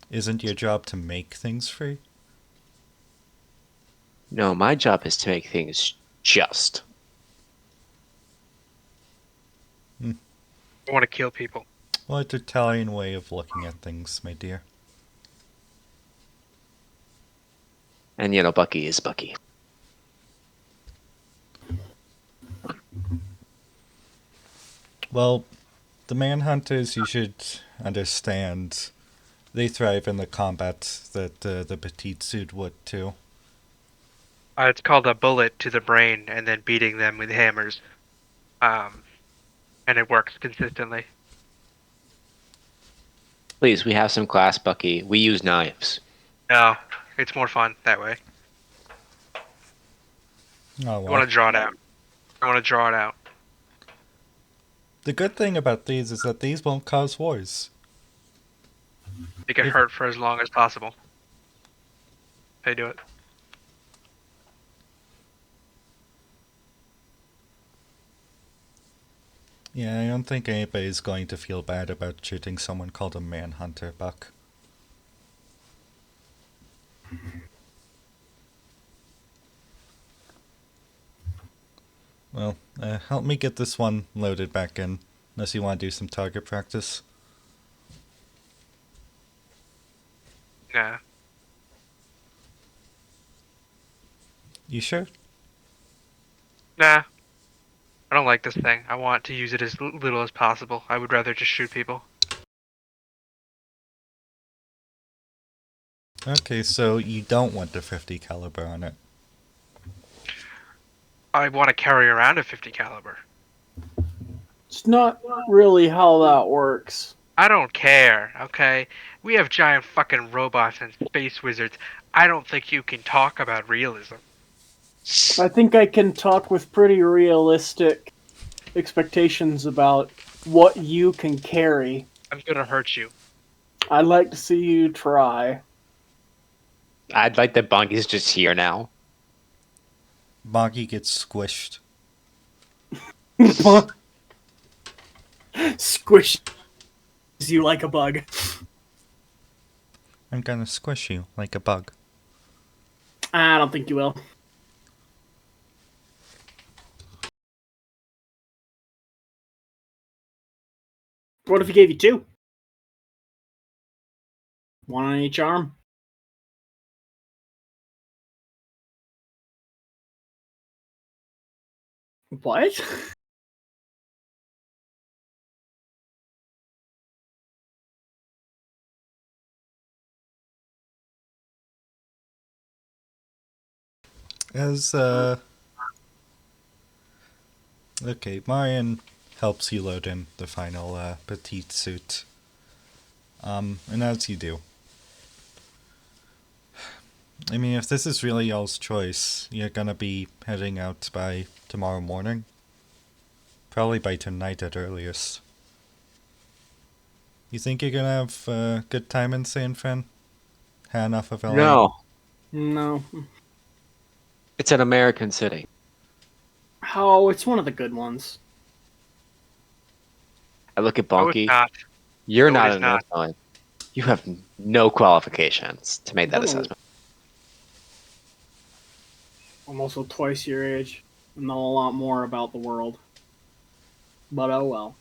D: Isn't your job to make things free?
B: No, my job is to make things just.
C: I want to kill people.
D: What Italian way of looking at things, my dear.
B: And Bucky is Bucky.
D: Well, the Manhunters, you should understand, they thrive in the combat that the petite suit would too.
C: It's called a bullet to the brain and then beating them with hammers. And it works consistently.
B: Please, we have some class, Bucky. We use knives.
C: No, it's more fun that way.
D: Oh,
C: You
D: well.
C: want to draw it out. I want to draw it out.
D: The good thing about these is that these won't cause wars.
C: Make it hurt for as long as possible. They do it.
D: Yeah, I don't think anybody's going to feel bad about shooting someone called a Manhunter, Buck. Well, help me get this one loaded back in, unless you want to do some target practice.
C: Nah.
D: You sure?
C: Nah. I don't like this thing. I want to use it as little as possible. I would rather just shoot people.
D: Okay, so you don't want the 50 caliber on it.
C: I want to carry around a 50 caliber.
A: It's not really how that works.
C: I don't care, okay? We have giant fucking robots and space wizards. I don't think you can talk about realism.
A: I think I can talk with pretty realistic expectations about what you can carry.
C: I'm gonna hurt you.
A: I'd like to see you try.
B: I'd like that Bunky's just here now.
D: Bonky gets squished.
A: Squish you like a bug.
D: I'm gonna squish you like a bug.
A: I don't think you will. What if he gave you two? One on each arm? What?
D: Okay, Marion helps you load in the final petite suit. And as you do. I mean, if this is really y'all's choice, you're gonna be heading out by tomorrow morning? Probably by tonight at earliest. You think you're gonna have a good time in San Fran? Had enough of LA?
B: No,
A: No.
B: it's an American city.
A: Oh, it's one of the good ones.
B: I look at
C: No, it's
B: Bunky.
C: not.
B: You're
C: No, it
B: not
C: is
B: an
C: not.
B: Illinois. You have no qualifications to make that
A: No.
B: assessment.
A: I'm also twice your age and know a lot more about the world. But oh well.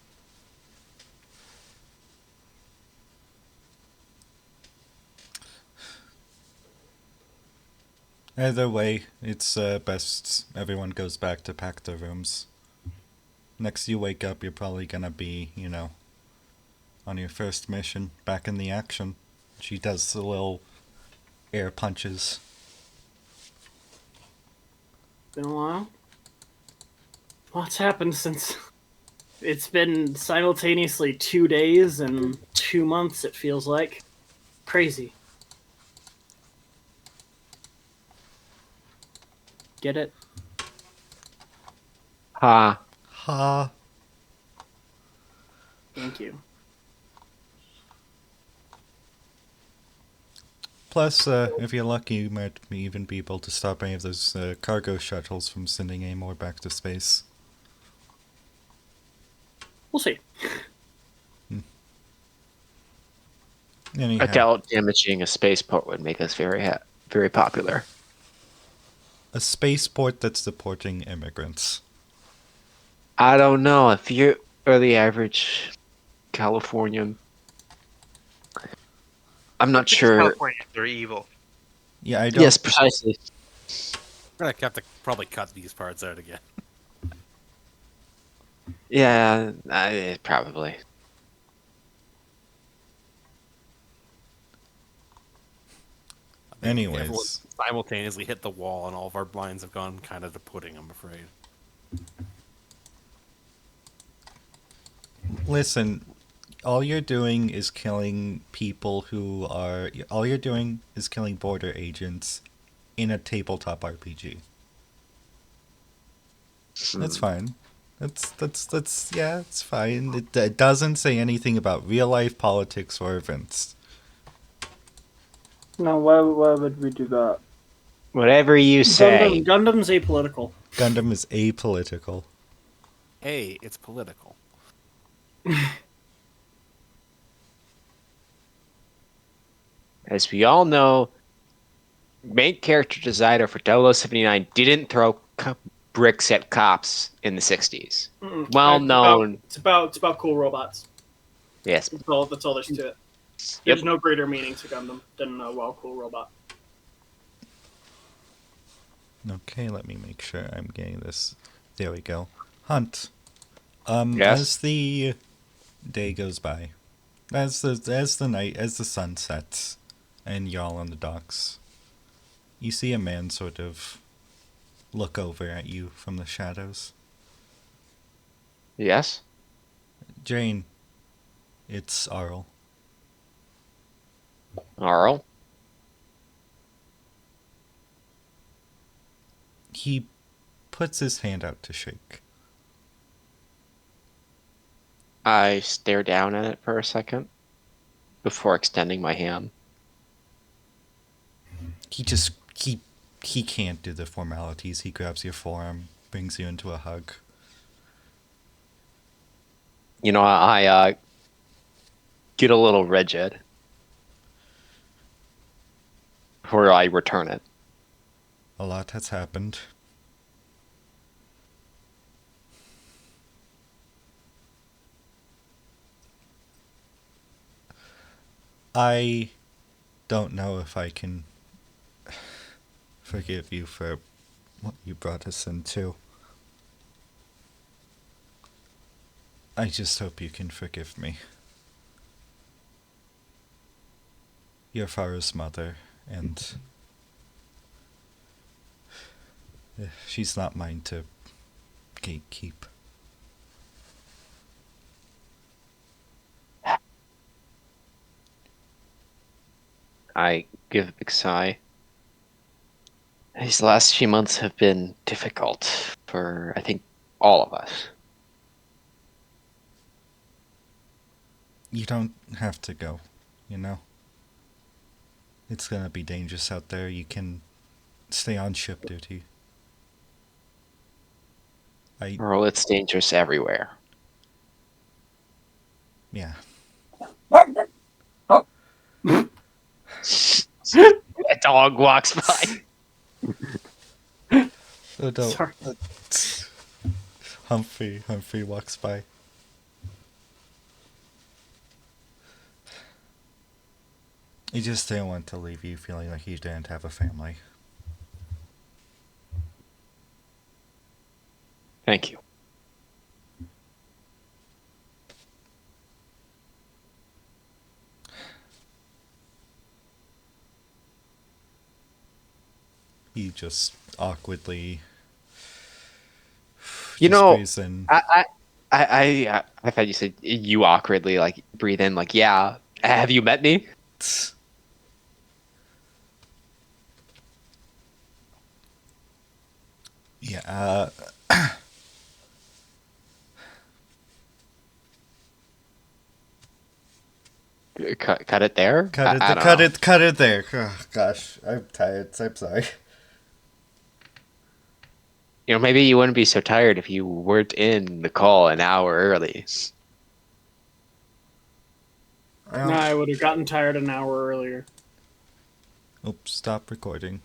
D: Either way, it's best everyone goes back to pack their rooms. Next you wake up, you're probably gonna be, on your first mission, back in the action. She does the little air punches.
A: Been a while. Lots happened since. It's been simultaneously 2 days and 2 months, it feels like. Crazy. Get it?
B: Ha.
D: Ha!
A: Thank you.
D: Plus, if you're lucky, you might even be able to stop any of those cargo shuttles from sending any more back to space.
A: We'll see.
D: Anyhow,
B: Adult damaging a spaceport would make us very popular.
D: a spaceport that's deporting immigrants.
B: I don't know if you're the average Californian. I'm not sure.
C: Californians are evil.
D: Yeah, I don't.
B: Yes, precisely.
G: We're gonna have to probably cut these parts out again.
B: Yeah, probably.
G: Everyone
D: Anyways,
G: simultaneously hit the wall, and all of our blinds have gone kind of to pudding, I'm afraid.
D: listen. All you're doing is killing people who are. All you're doing is killing border agents in a tabletop RPG. That's fine. That's yeah, it's fine. It doesn't say anything about real life politics or events.
A: No, why would we do that?
B: Whatever you say.
A: Gundam's apolitical.
D: Gundam is apolitical.
G: Hey, it's political.
B: As we all know, main character designer for 0079 didn't throw bricks at cops in the 60s. Well known.
A: It's about cool robots.
B: Yes.
A: That's all there's to it. There's no greater meaning to Gundam than a cool robot.
D: Okay, let me make sure I'm getting this. There we go. Hunt.
B: Yes?
D: As the day goes by, as the sun sets, and y'all on the docks, you see a man sort of look over at you from the shadows.
B: Yes?
D: Jane, it's Arl.
B: Arl?
D: He puts his hand out to shake.
B: I stare down at it for a second before extending my hand.
D: He can't do the formalities. He grabs your forearm, brings you into a hug.
B: You know, I get a little rigid before I return it.
D: A lot has happened. I don't know if I can forgive you for what you brought us into. I just hope you can forgive me. You're Farah's mother, and she's not mine to gatekeep.
B: I give a big sigh. These last few months have been difficult for, I think, all of us.
D: You don't have to go, you know? It's gonna be dangerous out there. You can stay on ship duty.
B: Earl, it's dangerous everywhere.
D: Yeah.
B: A dog walks by.
D: Oh no.
A: Sorry.
D: Humphrey walks by. He just didn't want to leave you feeling like you didn't have a family.
B: Thank you.
D: He just awkwardly.
B: You know,
D: breathes in.
B: I thought you said you awkwardly like breathe in like, yeah. Have you met me?
D: Yeah.
B: Cut it there.
D: Cut it.
B: I don't know.
D: Cut it there. Oh, gosh, I'm tired. I'm sorry.
B: You know, maybe you wouldn't be so tired if you weren't in the call an hour early.
A: No, I would have gotten tired an hour earlier.
D: Oops, stop recording.